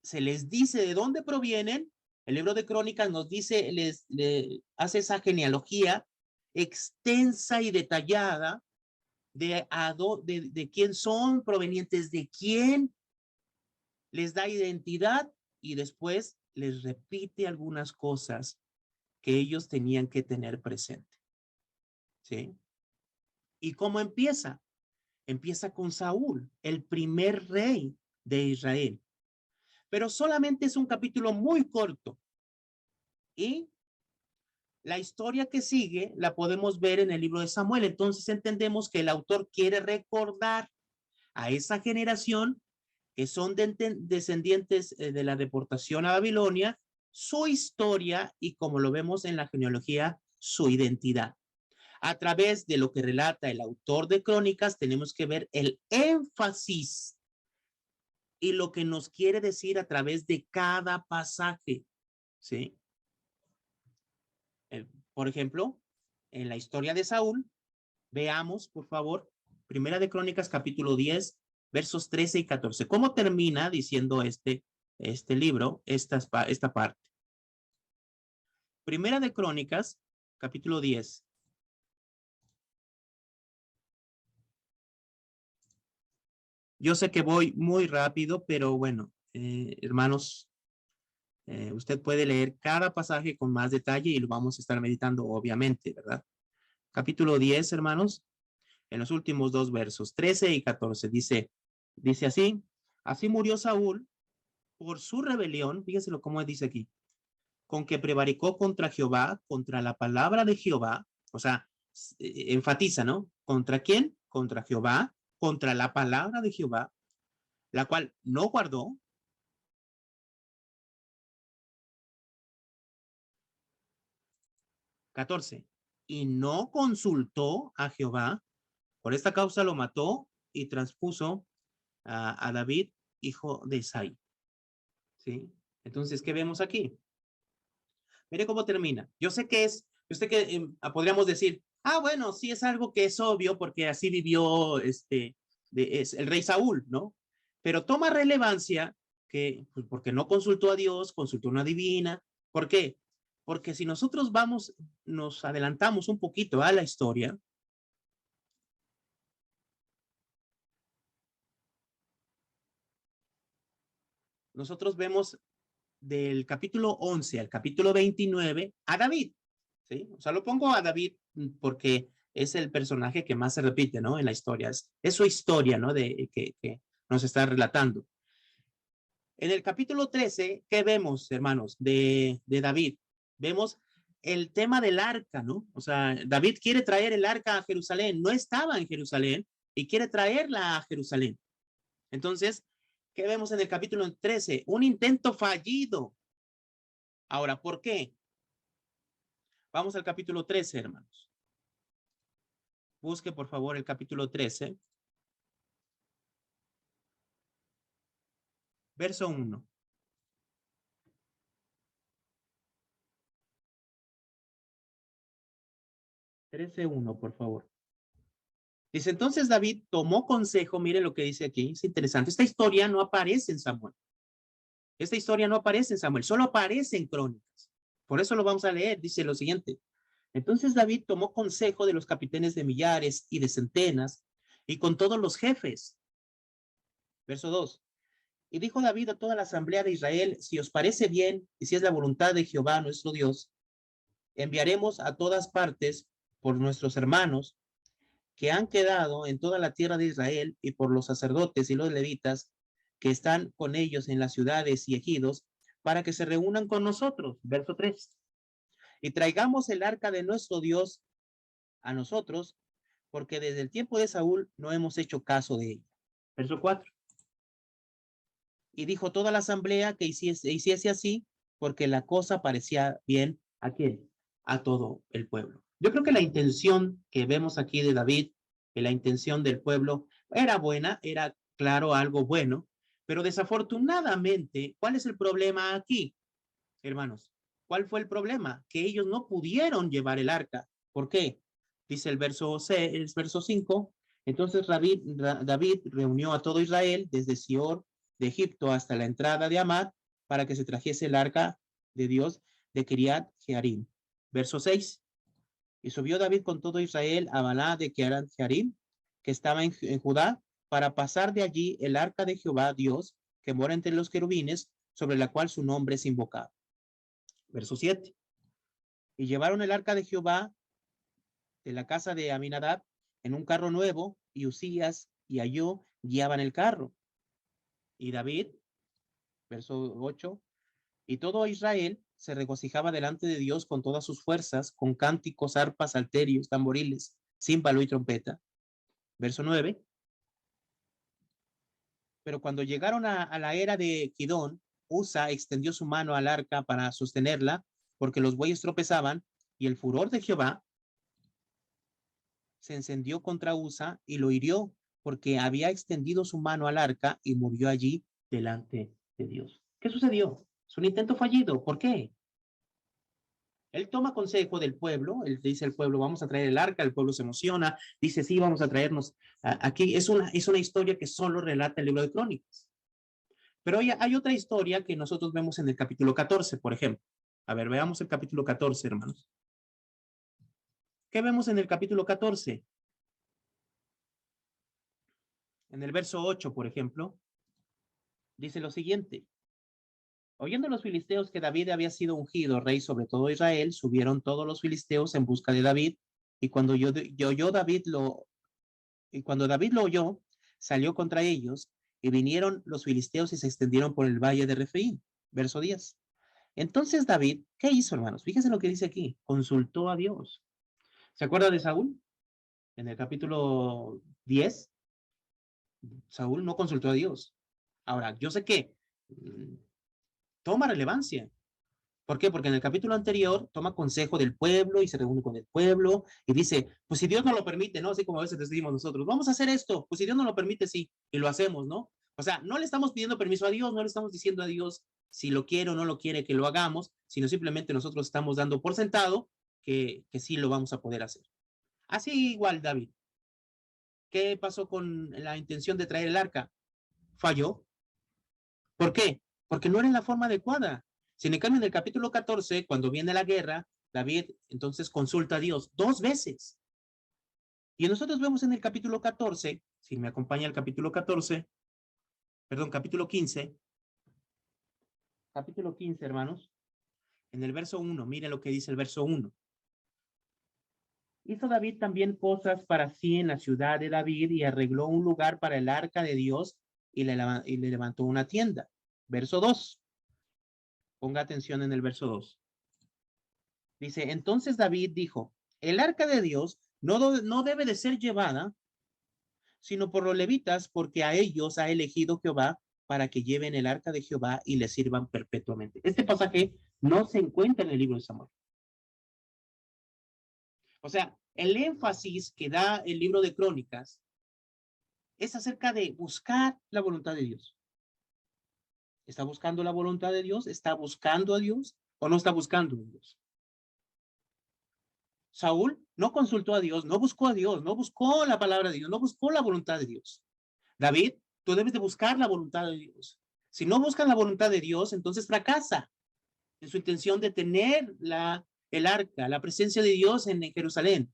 se les dice de dónde provienen. El libro de Crónicas nos dice, les hace esa genealogía extensa y detallada de quién son provenientes, de quién, les da identidad y después les repite algunas cosas que ellos tenían que tener presente. ¿Sí? ¿Y cómo empieza? Empieza con Saúl, el primer rey de Israel. Pero solamente es un capítulo muy corto. Y la historia que sigue la podemos ver en el libro de Samuel. Entonces entendemos que el autor quiere recordar a esa generación que son descendientes de la deportación a Babilonia, su historia y, como lo vemos en la genealogía, su identidad. A través de lo que relata el autor de Crónicas, tenemos que ver el énfasis y lo que nos quiere decir a través de cada pasaje, ¿sí? Por ejemplo, en la historia de Saúl, veamos, por favor, Primera de Crónicas, capítulo 10, versos 13 y 14. ¿Cómo termina diciendo este libro, esta parte? Primera de Crónicas, capítulo 10. Yo sé que voy muy rápido, pero bueno, hermanos, usted puede leer cada pasaje con más detalle y lo vamos a estar meditando, obviamente, ¿verdad? Capítulo 10, hermanos, en los últimos dos versos, 13 y 14, dice así murió Saúl por su rebelión, fíjese cómo dice aquí, con que prevaricó contra Jehová, contra la palabra de Jehová, o sea, enfatiza, ¿no? ¿Contra quién? Contra Jehová, contra la palabra de Jehová, la cual no guardó. 14. Y no consultó a Jehová, por esta causa lo mató y transpuso a David, hijo de Isaí. ¿Sí? Entonces, ¿qué vemos aquí? Mire cómo termina. Yo sé que podríamos decir, bueno, sí es algo que es obvio porque así vivió es el rey Saúl, ¿no? Pero toma relevancia pues, porque no consultó a Dios, consultó a una divina. ¿Por qué? Porque si nosotros nos adelantamos un poquito a la historia, nosotros vemos del capítulo 11 al capítulo 29 a David, ¿sí? O sea, lo pongo a David porque es el personaje que más se repite, ¿no? En la historia. Es su historia, ¿no? Que nos está relatando. En el capítulo 13, ¿qué vemos, hermanos, de David? Vemos el tema del arca, ¿no? O sea, David quiere traer el arca a Jerusalén, no estaba en Jerusalén y quiere traerla a Jerusalén. Entonces, ¿qué vemos en el capítulo 13? Un intento fallido. Ahora, ¿por qué? Vamos al capítulo 13, hermanos. Busque, por favor, el capítulo 13. Verso 1. Trece uno, por favor. Dice, entonces David tomó consejo, mire lo que dice aquí, es interesante. Esta historia no aparece en Samuel. Esta historia no aparece en Samuel, solo aparece en Crónicas. Por eso lo vamos a leer, dice lo siguiente. Entonces David tomó consejo de los capitanes de millares y de centenas y con todos los jefes. Verso 2. Y dijo David a toda la asamblea de Israel, si os parece bien y si es la voluntad de Jehová nuestro Dios, enviaremos a todas partes por nuestros hermanos que han quedado en toda la tierra de Israel y por los sacerdotes y los levitas que están con ellos en las ciudades y ejidos para que se reúnan con nosotros. Verso 3. Y traigamos el arca de nuestro Dios a nosotros, porque desde el tiempo de Saúl no hemos hecho caso de ella. Verso 4. Y dijo toda la asamblea que hiciese así, porque la cosa parecía bien a quién, a todo el pueblo. Yo creo que la intención que vemos aquí de David, que la intención del pueblo era buena, era claro algo bueno, pero desafortunadamente, ¿cuál es el problema aquí, hermanos? ¿Cuál fue el problema? Que ellos no pudieron llevar el arca. ¿Por qué? Dice el verso 5. Entonces David reunió a todo Israel desde Sior de Egipto hasta la entrada de Amad para que se trajese el arca de Dios de Kiriat Jearim. Verso 6. Y subió David con todo Israel a Balá de Kiriat Jearim, que estaba en Judá, para pasar de allí el arca de Jehová Dios, que mora entre los querubines, sobre la cual su nombre es invocado. Verso 7. Y llevaron el arca de Jehová de la casa de Aminadab en un carro nuevo, y Usías y Ayó guiaban el carro. Y David, verso 8, y todo Israel se regocijaba delante de Dios con todas sus fuerzas, con cánticos, arpas, salterios, tamboriles, címbalo y trompeta. Verso 9. Pero cuando llegaron a la era de Kidón, Usa extendió su mano al arca para sostenerla, porque los bueyes tropezaban, y el furor de Jehová se encendió contra Usa y lo hirió, porque había extendido su mano al arca y murió allí delante de Dios. ¿Qué sucedió? Es un intento fallido. ¿Por qué? Él toma consejo del pueblo, él dice al pueblo, vamos a traer el arca, el pueblo se emociona, dice, sí, vamos a traernos. Aquí es una historia que solo relata el libro de Crónicas. Pero hay otra historia que nosotros vemos en el capítulo 14, por ejemplo. A ver, veamos el capítulo 14, hermanos. ¿Qué vemos en el capítulo 14? En el verso 8, por ejemplo, dice lo siguiente. Oyendo los filisteos que David había sido ungido rey sobre todo Israel, subieron todos los filisteos en busca de David, y cuando David lo oyó, salió contra ellos, y vinieron los filisteos y se extendieron por el valle de Refaim. Verso 10. Entonces David, ¿qué hizo, hermanos? Fíjense lo que dice aquí, consultó a Dios. ¿Se acuerda de Saúl? En el capítulo 10, Saúl no consultó a Dios. Ahora, yo sé que toma relevancia. ¿Por qué? Porque en el capítulo anterior toma consejo del pueblo y se reúne con el pueblo y dice, pues si Dios no lo permite, ¿no? Así como a veces decimos nosotros, vamos a hacer esto, pues si Dios no lo permite, sí, y lo hacemos, ¿no? O sea, no le estamos pidiendo permiso a Dios, no le estamos diciendo a Dios si lo quiere o no lo quiere que lo hagamos, sino simplemente nosotros estamos dando por sentado que sí lo vamos a poder hacer. Así igual David. ¿Qué pasó con la intención de traer el arca? Falló. ¿Por qué? Porque no era en la forma adecuada. Sin embargo, en el capítulo 14, cuando viene la guerra, David entonces consulta a Dios 2 veces. Y nosotros vemos en el capítulo 14, si me acompaña el capítulo 14, perdón, capítulo 15, Capítulo 15, hermanos. En el verso 1, miren lo que dice el verso 1. Hizo David también cosas para sí en la ciudad de David y arregló un lugar para el arca de Dios y le levantó una tienda. Verso 2. Ponga atención en el verso 2. Dice, entonces David dijo, el arca de Dios no debe de ser llevada, sino por los levitas, porque a ellos ha elegido Jehová para que lleven el arca de Jehová y le sirvan perpetuamente. Este pasaje no se encuentra en el libro de Samuel. O sea, el énfasis que da el libro de Crónicas es acerca de buscar la voluntad de Dios. ¿Está buscando la voluntad de Dios? ¿Está buscando a Dios o no está buscando a Dios? Saúl no consultó a Dios, no buscó a Dios, no buscó la palabra de Dios, no buscó la voluntad de Dios. David, tú debes de buscar la voluntad de Dios. Si no buscan la voluntad de Dios, entonces fracasa en su intención de tener el arca, la presencia de Dios en Jerusalén.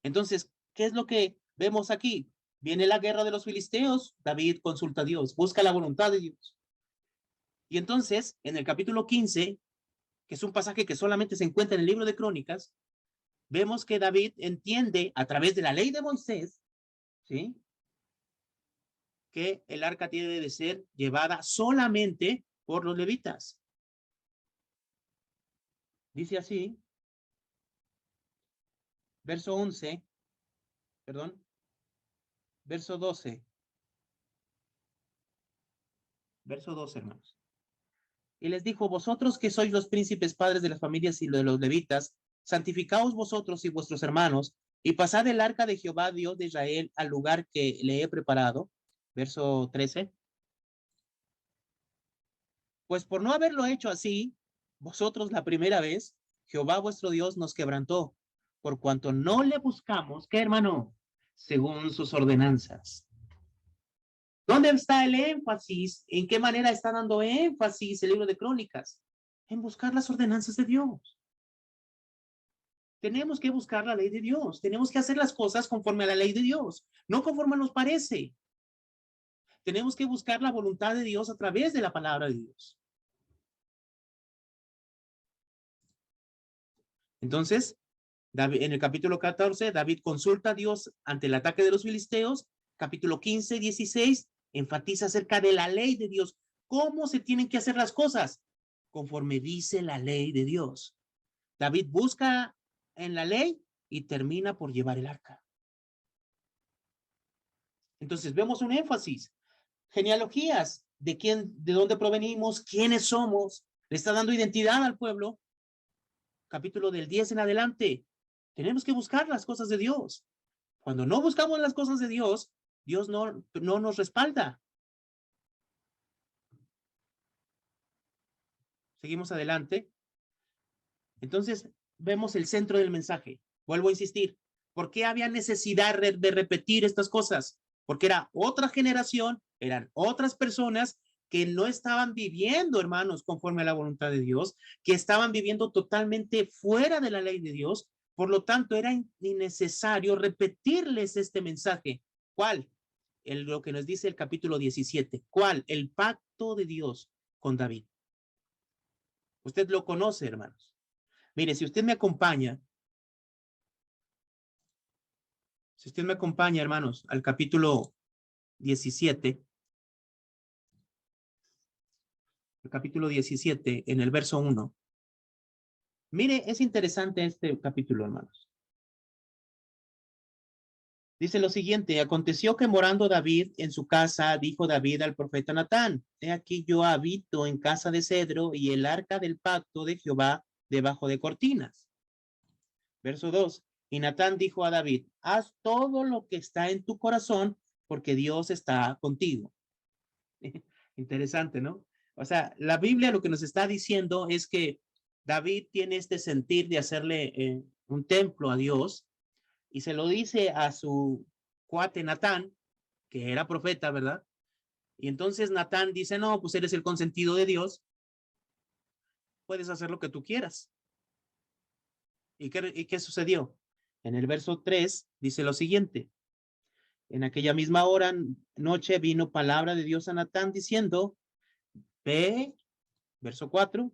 Entonces, ¿qué es lo que vemos aquí? Viene la guerra de los filisteos, David consulta a Dios, busca la voluntad de Dios. Y entonces, en el capítulo 15, que es un pasaje que solamente se encuentra en el libro de Crónicas, vemos que David entiende a través de la ley de Moisés, ¿sí?, que el arca tiene de ser llevada solamente por los levitas. Dice así, verso 11, perdón, verso 12. Verso 12, hermanos. Y les dijo, vosotros que sois los príncipes padres de las familias y de los levitas, santificaos vosotros y vuestros hermanos, y pasad el arca de Jehová, Dios de Israel, al lugar que le he preparado. Verso 13. Pues por no haberlo hecho así, vosotros la primera vez, Jehová vuestro Dios nos quebrantó, por cuanto no le buscamos, ¿qué, hermano? Según sus ordenanzas. ¿Dónde está el énfasis? ¿En qué manera está dando énfasis el libro de Crónicas? En buscar las ordenanzas de Dios. Tenemos que buscar la ley de Dios. Tenemos que hacer las cosas conforme a la ley de Dios, no conforme nos parece. Tenemos que buscar la voluntad de Dios a través de la palabra de Dios. Entonces, en el capítulo 14, David consulta a Dios ante el ataque de los filisteos. Capítulo 15, 16, enfatiza acerca de la ley de Dios. ¿Cómo se tienen que hacer las cosas? Conforme dice la ley de Dios. David busca en la ley y termina por llevar el arca. Entonces vemos un énfasis. Genealogías de dónde provenimos, quiénes somos. Le está dando identidad al pueblo. Capítulo del 10 en adelante. Tenemos que buscar las cosas de Dios. Cuando no buscamos las cosas de Dios, Dios no nos respalda. Seguimos adelante. Entonces, vemos el centro del mensaje. Vuelvo a insistir. ¿Por qué había necesidad de repetir estas cosas? Porque era otra generación, eran otras personas que no estaban viviendo, hermanos, conforme a la voluntad de Dios, que estaban viviendo totalmente fuera de la ley de Dios. Por lo tanto, era innecesario repetirles este mensaje. ¿Cuál? Lo que nos dice el capítulo 17. ¿Cuál? El pacto de Dios con David. Usted lo conoce, hermanos. Mire, si usted me acompaña, hermanos, al capítulo 17, en el verso 1. Mire, es interesante este capítulo, hermanos. Dice lo siguiente, aconteció que morando David en su casa, dijo David al profeta Natán, he aquí yo habito en casa de cedro y el arca del pacto de Jehová debajo de cortinas. Verso 2, y Natán dijo a David, haz todo lo que está en tu corazón, porque Dios está contigo. Interesante, ¿no? O sea, la Biblia lo que nos está diciendo es que David tiene este sentir de hacerle un templo a Dios, y se lo dice a su cuate Natán, que era profeta, ¿verdad? Y entonces Natán dice, no, pues eres el consentido de Dios, puedes hacer lo que tú quieras. ¿Y qué sucedió? En el verso 3 dice lo siguiente, en aquella misma hora, noche, vino palabra de Dios a Natán diciendo, ve Verso 4.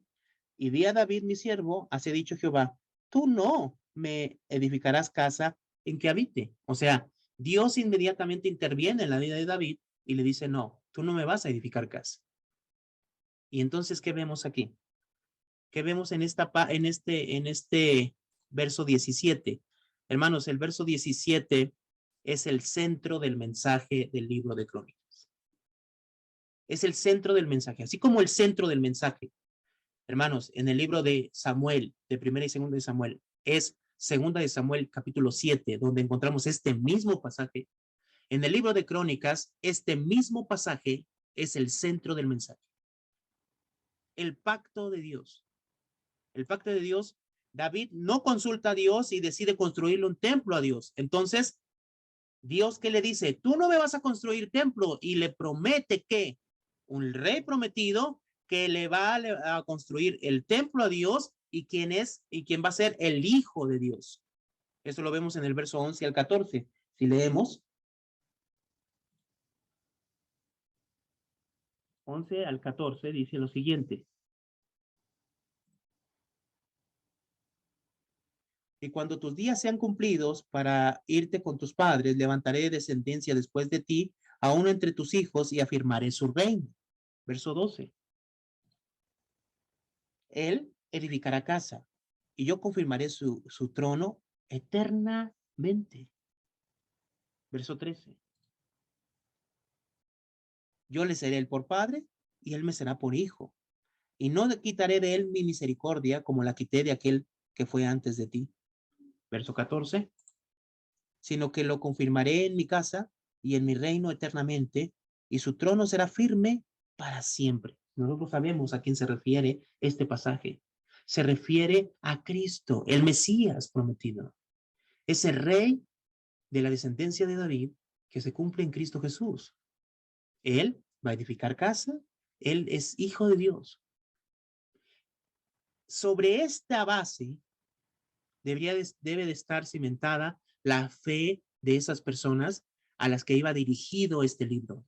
Y vi a David, mi siervo, hace dicho Jehová, tú no me edificarás casa en que habite. O sea, Dios inmediatamente interviene en la vida de David y le dice, no, tú no me vas a edificar casa. Y entonces, ¿qué vemos aquí? ¿Qué vemos en este verso 17? Hermanos, el verso 17 es el centro del mensaje del libro de Crónicas. Es el centro del mensaje, así como el centro del mensaje. Hermanos, en el libro de Samuel, de primera y segunda de Samuel, es segunda de Samuel capítulo 7, donde encontramos este mismo pasaje. En el libro de Crónicas, este mismo pasaje es el centro del mensaje. El pacto de Dios. El pacto de Dios, David no consulta a Dios y decide construirle un templo a Dios. Entonces, Dios, ¿qué le dice? Tú no me vas a construir templo, y le promete que un rey prometido que le va a construir el templo a Dios, y quién va a ser el hijo de Dios. Eso lo vemos en el verso 11 al 14. Si leemos 11 al 14, dice lo siguiente. Y cuando tus días sean cumplidos para irte con tus padres, levantaré descendencia después de ti, aún entre tus hijos, y afirmaré su reino. Verso 12. Él edificará casa, y yo confirmaré su trono eternamente. Verso 13. Yo le seré él por padre, y él me será por hijo. Y no quitaré de él mi misericordia, como la quité de aquel que fue antes de ti. Verso 14. Sino que lo confirmaré en mi casa y en mi reino eternamente, y su trono será firme para siempre. Nosotros sabemos a quién se refiere este pasaje. Se refiere a Cristo, el Mesías prometido. Ese rey de la descendencia de David que se cumple en Cristo Jesús. Él va a edificar casa, él es hijo de Dios. Sobre esta base debe de estar cimentada la fe de esas personas a las que iba dirigido este libro.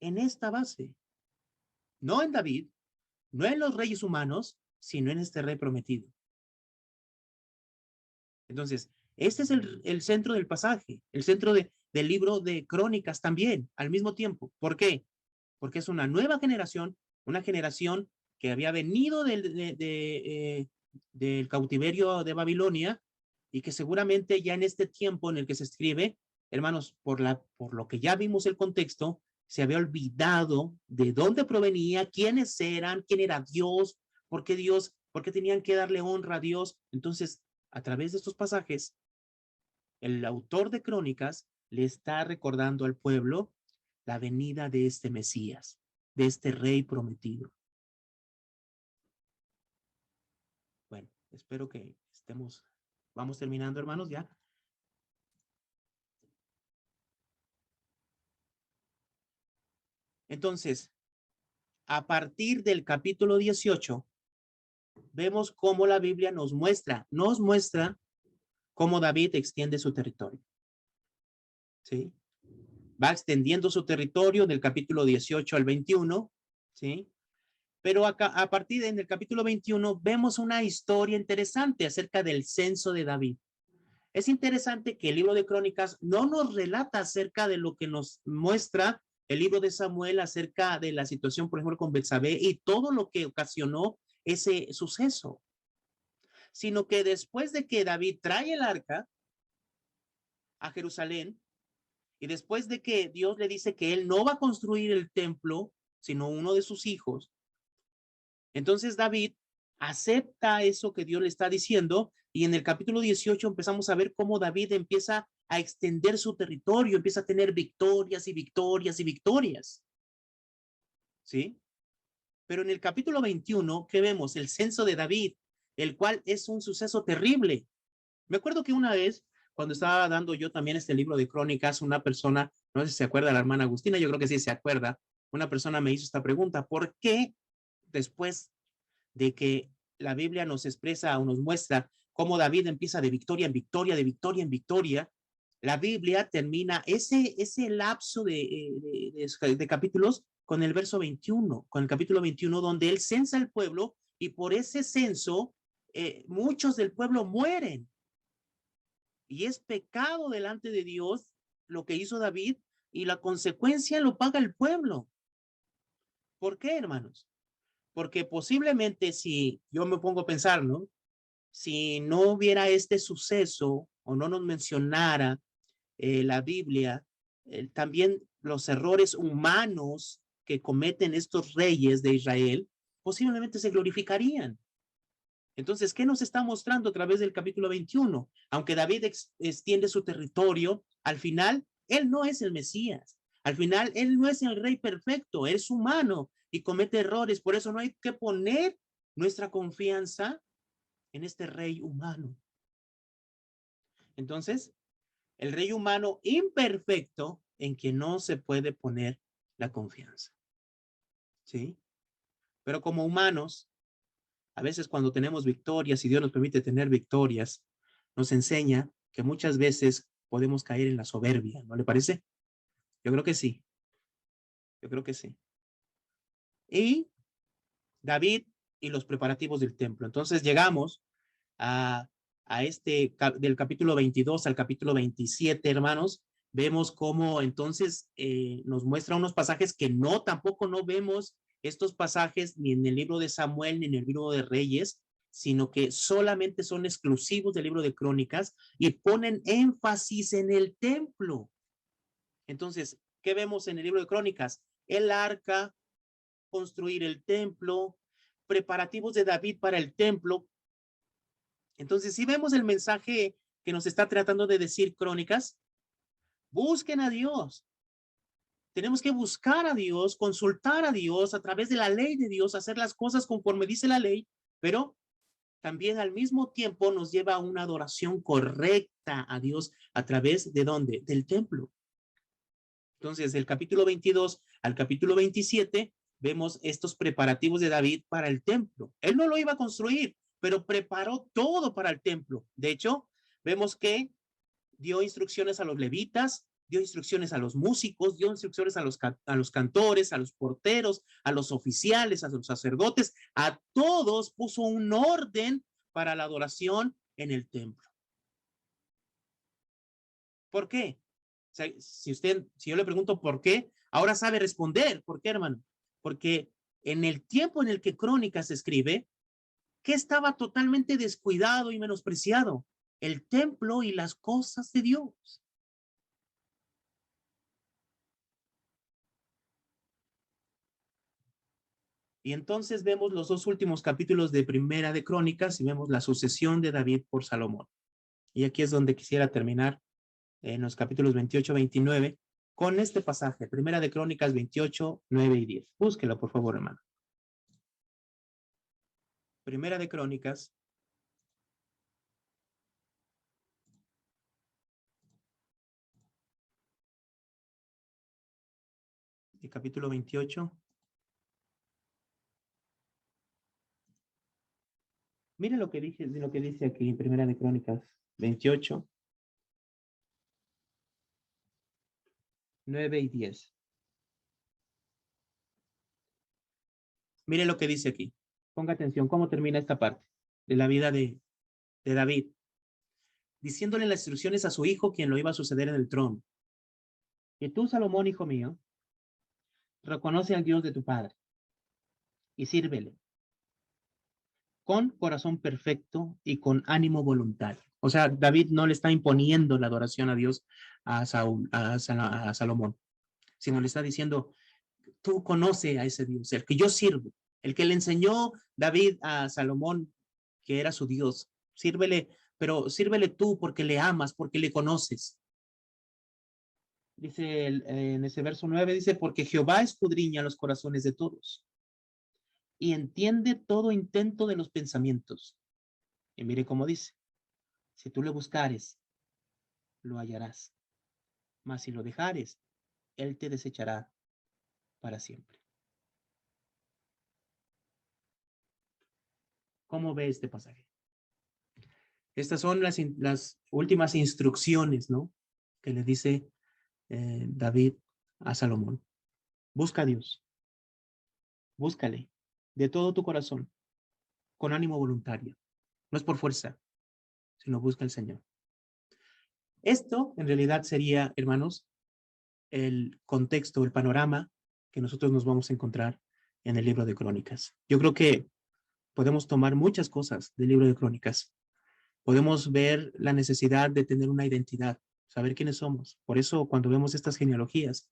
En esta base, no en David, no en los reyes humanos, sino en este rey prometido. Entonces, este es el centro del pasaje, el centro del libro de Crónicas también, al mismo tiempo. ¿Por qué? Porque es una nueva generación, una generación que había venido del cautiverio de Babilonia, y que seguramente ya en este tiempo en el que se escribe, hermanos, por lo que ya vimos el contexto, se había olvidado de dónde provenía, quiénes eran, quién era Dios, por qué tenían que darle honra a Dios. Entonces, a través de estos pasajes, el autor de Crónicas le está recordando al pueblo la venida de este Mesías, de este rey prometido. Bueno, espero que vamos terminando, hermanos, ya. Entonces, a partir del capítulo 18, vemos cómo la Biblia nos muestra cómo David extiende su territorio. ¿Sí? Va extendiendo su territorio del capítulo 18 al 21, ¿sí? Pero acá, a partir del capítulo 21, vemos una historia interesante acerca del censo de David. Es interesante que el libro de Crónicas no nos relata acerca de lo que nos muestra el libro de Samuel acerca de la situación, por ejemplo, con Betsabé y todo lo que ocasionó ese suceso, sino que después de que David trae el arca a Jerusalén, y después de que Dios le dice que él no va a construir el templo, sino uno de sus hijos, entonces David acepta eso que Dios le está diciendo, y en el capítulo 18 empezamos a ver cómo David empieza a extender su territorio, empieza a tener victorias y victorias y victorias. ¿Sí? Pero en el capítulo 21, ¿qué vemos? El censo de David, el cual es un suceso terrible. Me acuerdo que una vez, cuando estaba dando yo también este libro de Crónicas, una persona, no sé si se acuerda, la hermana Agustina, yo creo que sí se acuerda, una persona me hizo esta pregunta: ¿por qué después de que la Biblia nos expresa o nos muestra cómo David empieza de victoria en victoria, de victoria en victoria, la Biblia termina ese lapso de capítulos con el verso 21, con el capítulo 21, donde él censa al pueblo y por ese censo muchos del pueblo mueren. Y es pecado delante de Dios lo que hizo David y la consecuencia lo paga el pueblo. ¿Por qué, hermanos? Porque posiblemente si yo me pongo a pensar, ¿no? Si no hubiera este suceso o no nos mencionara la Biblia, también los errores humanos que cometen estos reyes de Israel posiblemente se glorificarían. Entonces, ¿qué nos está mostrando a través del capítulo 21? Aunque David extiende su territorio, al final, él no es el Mesías. Al final, él no es el rey perfecto, es humano y comete errores. Por eso no hay que poner nuestra confianza en este rey humano. Entonces, el rey humano imperfecto en quien no se puede poner la confianza. ¿Sí? Pero como humanos, a veces cuando tenemos victorias y Dios nos permite tener victorias, nos enseña que muchas veces podemos caer en la soberbia, ¿no le parece? Yo creo que sí, yo creo que sí. Y David y los preparativos del templo. Entonces llegamos a del capítulo 22 al capítulo 27, hermanos, vemos cómo entonces nos muestra unos pasajes que tampoco no vemos estos pasajes ni en el libro de Samuel ni en el libro de Reyes, sino que solamente son exclusivos del libro de Crónicas y ponen énfasis en el templo. Entonces, ¿qué vemos en el libro de Crónicas? El arca, construir el templo, preparativos de David para el templo. Entonces, si vemos el mensaje que nos está tratando de decir Crónicas, busquen a Dios. Tenemos que buscar a Dios, consultar a Dios a través de la ley de Dios, hacer las cosas conforme dice la ley, pero también al mismo tiempo nos lleva a una adoración correcta a Dios a través de ¿dónde? Del templo. Entonces, del capítulo 22 al capítulo 27, vemos estos preparativos de David para el templo. Él no lo iba a construir, pero preparó todo para el templo. De hecho, vemos que dio instrucciones a los levitas, dio instrucciones a los músicos, dio instrucciones a los cantores, a los porteros, a los oficiales, a los sacerdotes, a todos puso un orden para la adoración en el templo. ¿Por qué? O sea, si yo le pregunto por qué, ahora sabe responder. ¿Por qué, hermano? Porque en el tiempo en el que Crónicas se escribe, ¿qué estaba totalmente descuidado y menospreciado? El templo y las cosas de Dios. Y entonces vemos los dos últimos capítulos de Primera de Crónicas y vemos la sucesión de David por Salomón. Y aquí es donde quisiera terminar en los capítulos 28, 29 con este pasaje, Primera de Crónicas 28, 9 y 10. Búsquelo, por favor, hermano. Primera de Crónicas. El capítulo 28. Mire lo que dice aquí en Primera de Crónicas 28, 9 y 10. Mire lo que dice aquí. Ponga atención cómo termina esta parte de la vida de David. Diciéndole las instrucciones a su hijo, quien lo iba a suceder en el trono. Y tú, Salomón, hijo mío, reconoce al Dios de tu padre y sírvele con corazón perfecto y con ánimo voluntario. O sea, David no le está imponiendo la adoración a Dios a Salomón, sino le está diciendo, tú conoce a ese Dios, el que yo sirvo, el que le enseñó David a Salomón, que era su Dios. Sírvele, pero sírvele tú porque le amas, porque le conoces. Dice en ese verso 9, dice, porque Jehová escudriña los corazones de todos y entiende todo intento de los pensamientos. Y mire cómo dice, si tú le buscares, lo hallarás, mas si lo dejares, él te desechará para siempre. ¿Cómo ve este pasaje? Estas son las últimas instrucciones, ¿no? Que le dice David a Salomón. Busca a Dios, Búscale de todo tu corazón, con ánimo voluntario. No es por fuerza, sino busca al Señor. Esto en realidad sería, hermanos, el contexto, el panorama que nosotros nos vamos a encontrar en el libro de Crónicas. Yo creo que podemos tomar muchas cosas del libro de Crónicas. Podemos ver la necesidad de tener una identidad, saber quiénes somos. Por eso cuando vemos estas genealogías,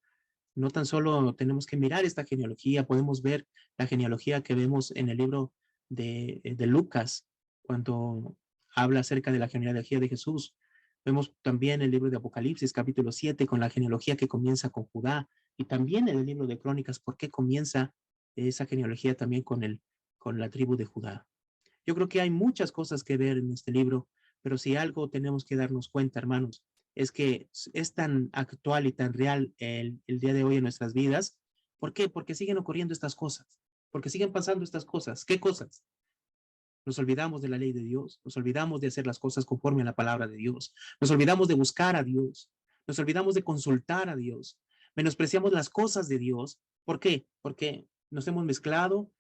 no tan solo tenemos que mirar esta genealogía, podemos ver la genealogía que vemos en el libro de Lucas, cuando habla acerca de la genealogía de Jesús. Vemos también el libro de Apocalipsis, capítulo 7, con la genealogía que comienza con Judá, y también en el libro de Crónicas, por qué comienza esa genealogía también con la tribu de Judá. Yo creo que hay muchas cosas que ver en este libro, pero si algo tenemos que darnos cuenta, hermanos, es que es tan actual y tan real el día de hoy en nuestras vidas. ¿Por qué? Porque siguen ocurriendo estas cosas, porque siguen pasando estas cosas. ¿Qué cosas? Nos olvidamos de la ley de Dios, nos olvidamos de hacer las cosas conforme a la palabra de Dios, nos olvidamos de buscar a Dios, nos olvidamos de consultar a Dios, menospreciamos las cosas de Dios. ¿Por qué? Porque nos hemos mezclado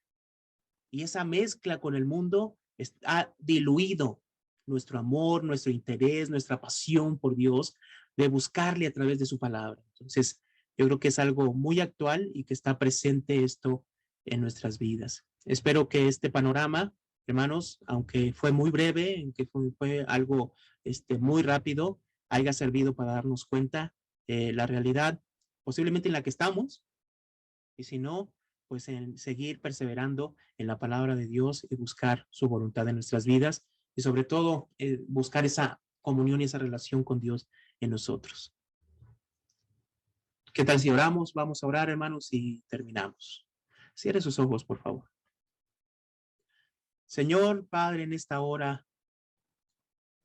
y esa mezcla con el mundo ha diluido nuestro amor, nuestro interés, nuestra pasión por Dios, de buscarle a través de su palabra. Entonces, yo creo que es algo muy actual y que está presente esto en nuestras vidas. Espero que este panorama, hermanos, aunque fue muy breve, aunque fue algo muy rápido, haya servido para darnos cuenta de la realidad posiblemente en la que estamos, y si no, pues en seguir perseverando en la palabra de Dios y buscar su voluntad en nuestras vidas y sobre todo buscar esa comunión y esa relación con Dios en nosotros. ¿Qué tal si oramos? Vamos a orar, hermanos, y terminamos. Cierre sus ojos, por favor. Señor, Padre, en esta hora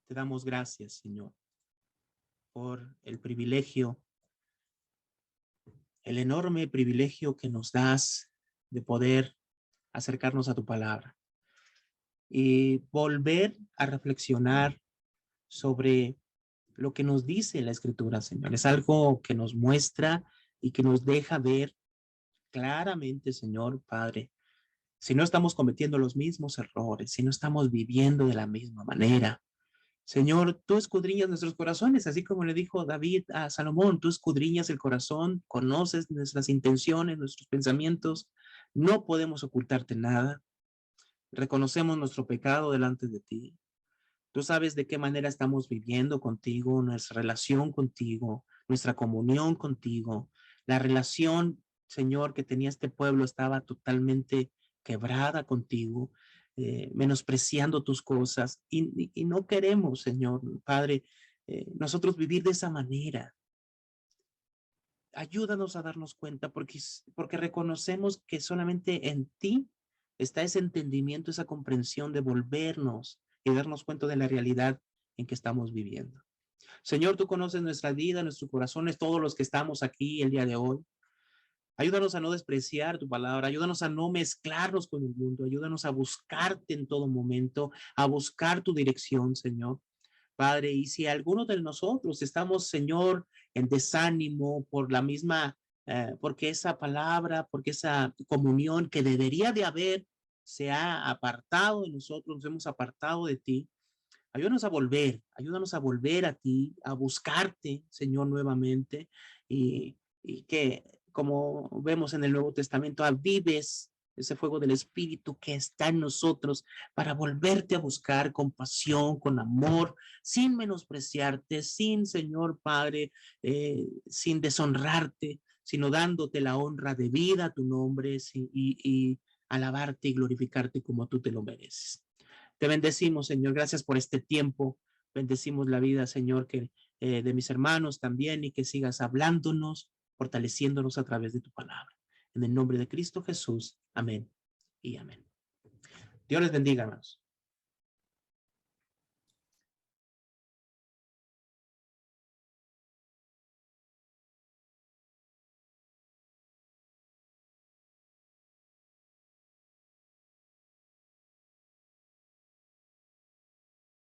te damos gracias, Señor, por el privilegio, el enorme privilegio que nos das de poder acercarnos a tu palabra y volver a reflexionar sobre lo que nos dice la Escritura, Señor. Es algo que nos muestra y que nos deja ver claramente, Señor Padre, si no estamos cometiendo los mismos errores, si no estamos viviendo de la misma manera. Señor, tú escudriñas nuestros corazones, así como le dijo David a Salomón, tú escudriñas el corazón, conoces nuestras intenciones, nuestros pensamientos, no podemos ocultarte nada. Reconocemos nuestro pecado delante de ti. Tú sabes de qué manera estamos viviendo contigo, nuestra relación contigo, nuestra comunión contigo. La relación, Señor, que tenía este pueblo estaba totalmente quebrada contigo, menospreciando tus cosas. Y no queremos, Señor, Padre, nosotros vivir de esa manera. Ayúdanos a darnos cuenta porque reconocemos que solamente en ti está ese entendimiento, esa comprensión de volvernos y darnos cuenta de la realidad en que estamos viviendo. Señor, tú conoces nuestra vida, nuestros corazones, todos los que estamos aquí el día de hoy. Ayúdanos a no despreciar tu palabra, ayúdanos a no mezclarnos con el mundo, ayúdanos a buscarte en todo momento, a buscar tu dirección, Señor. Padre, y si alguno de nosotros estamos, Señor, en desánimo por la misma, porque esa palabra, porque esa comunión que debería de haber se ha apartado de nosotros, nos hemos apartado de ti, ayúdanos a volver a ti, a buscarte, Señor, nuevamente, y que, como vemos en el Nuevo Testamento, avives ese fuego del Espíritu que está en nosotros para volverte a buscar con pasión, con amor, sin menospreciarte, sin, Señor Padre, sin deshonrarte, sino dándote la honra debida a tu nombre y alabarte y glorificarte como tú te lo mereces. Te bendecimos, Señor. Gracias por este tiempo. Bendecimos la vida, Señor, de mis hermanos también y que sigas hablándonos, fortaleciéndonos a través de tu palabra. En el nombre de Cristo Jesús. Amén y amén. Dios les bendiga, hermanos.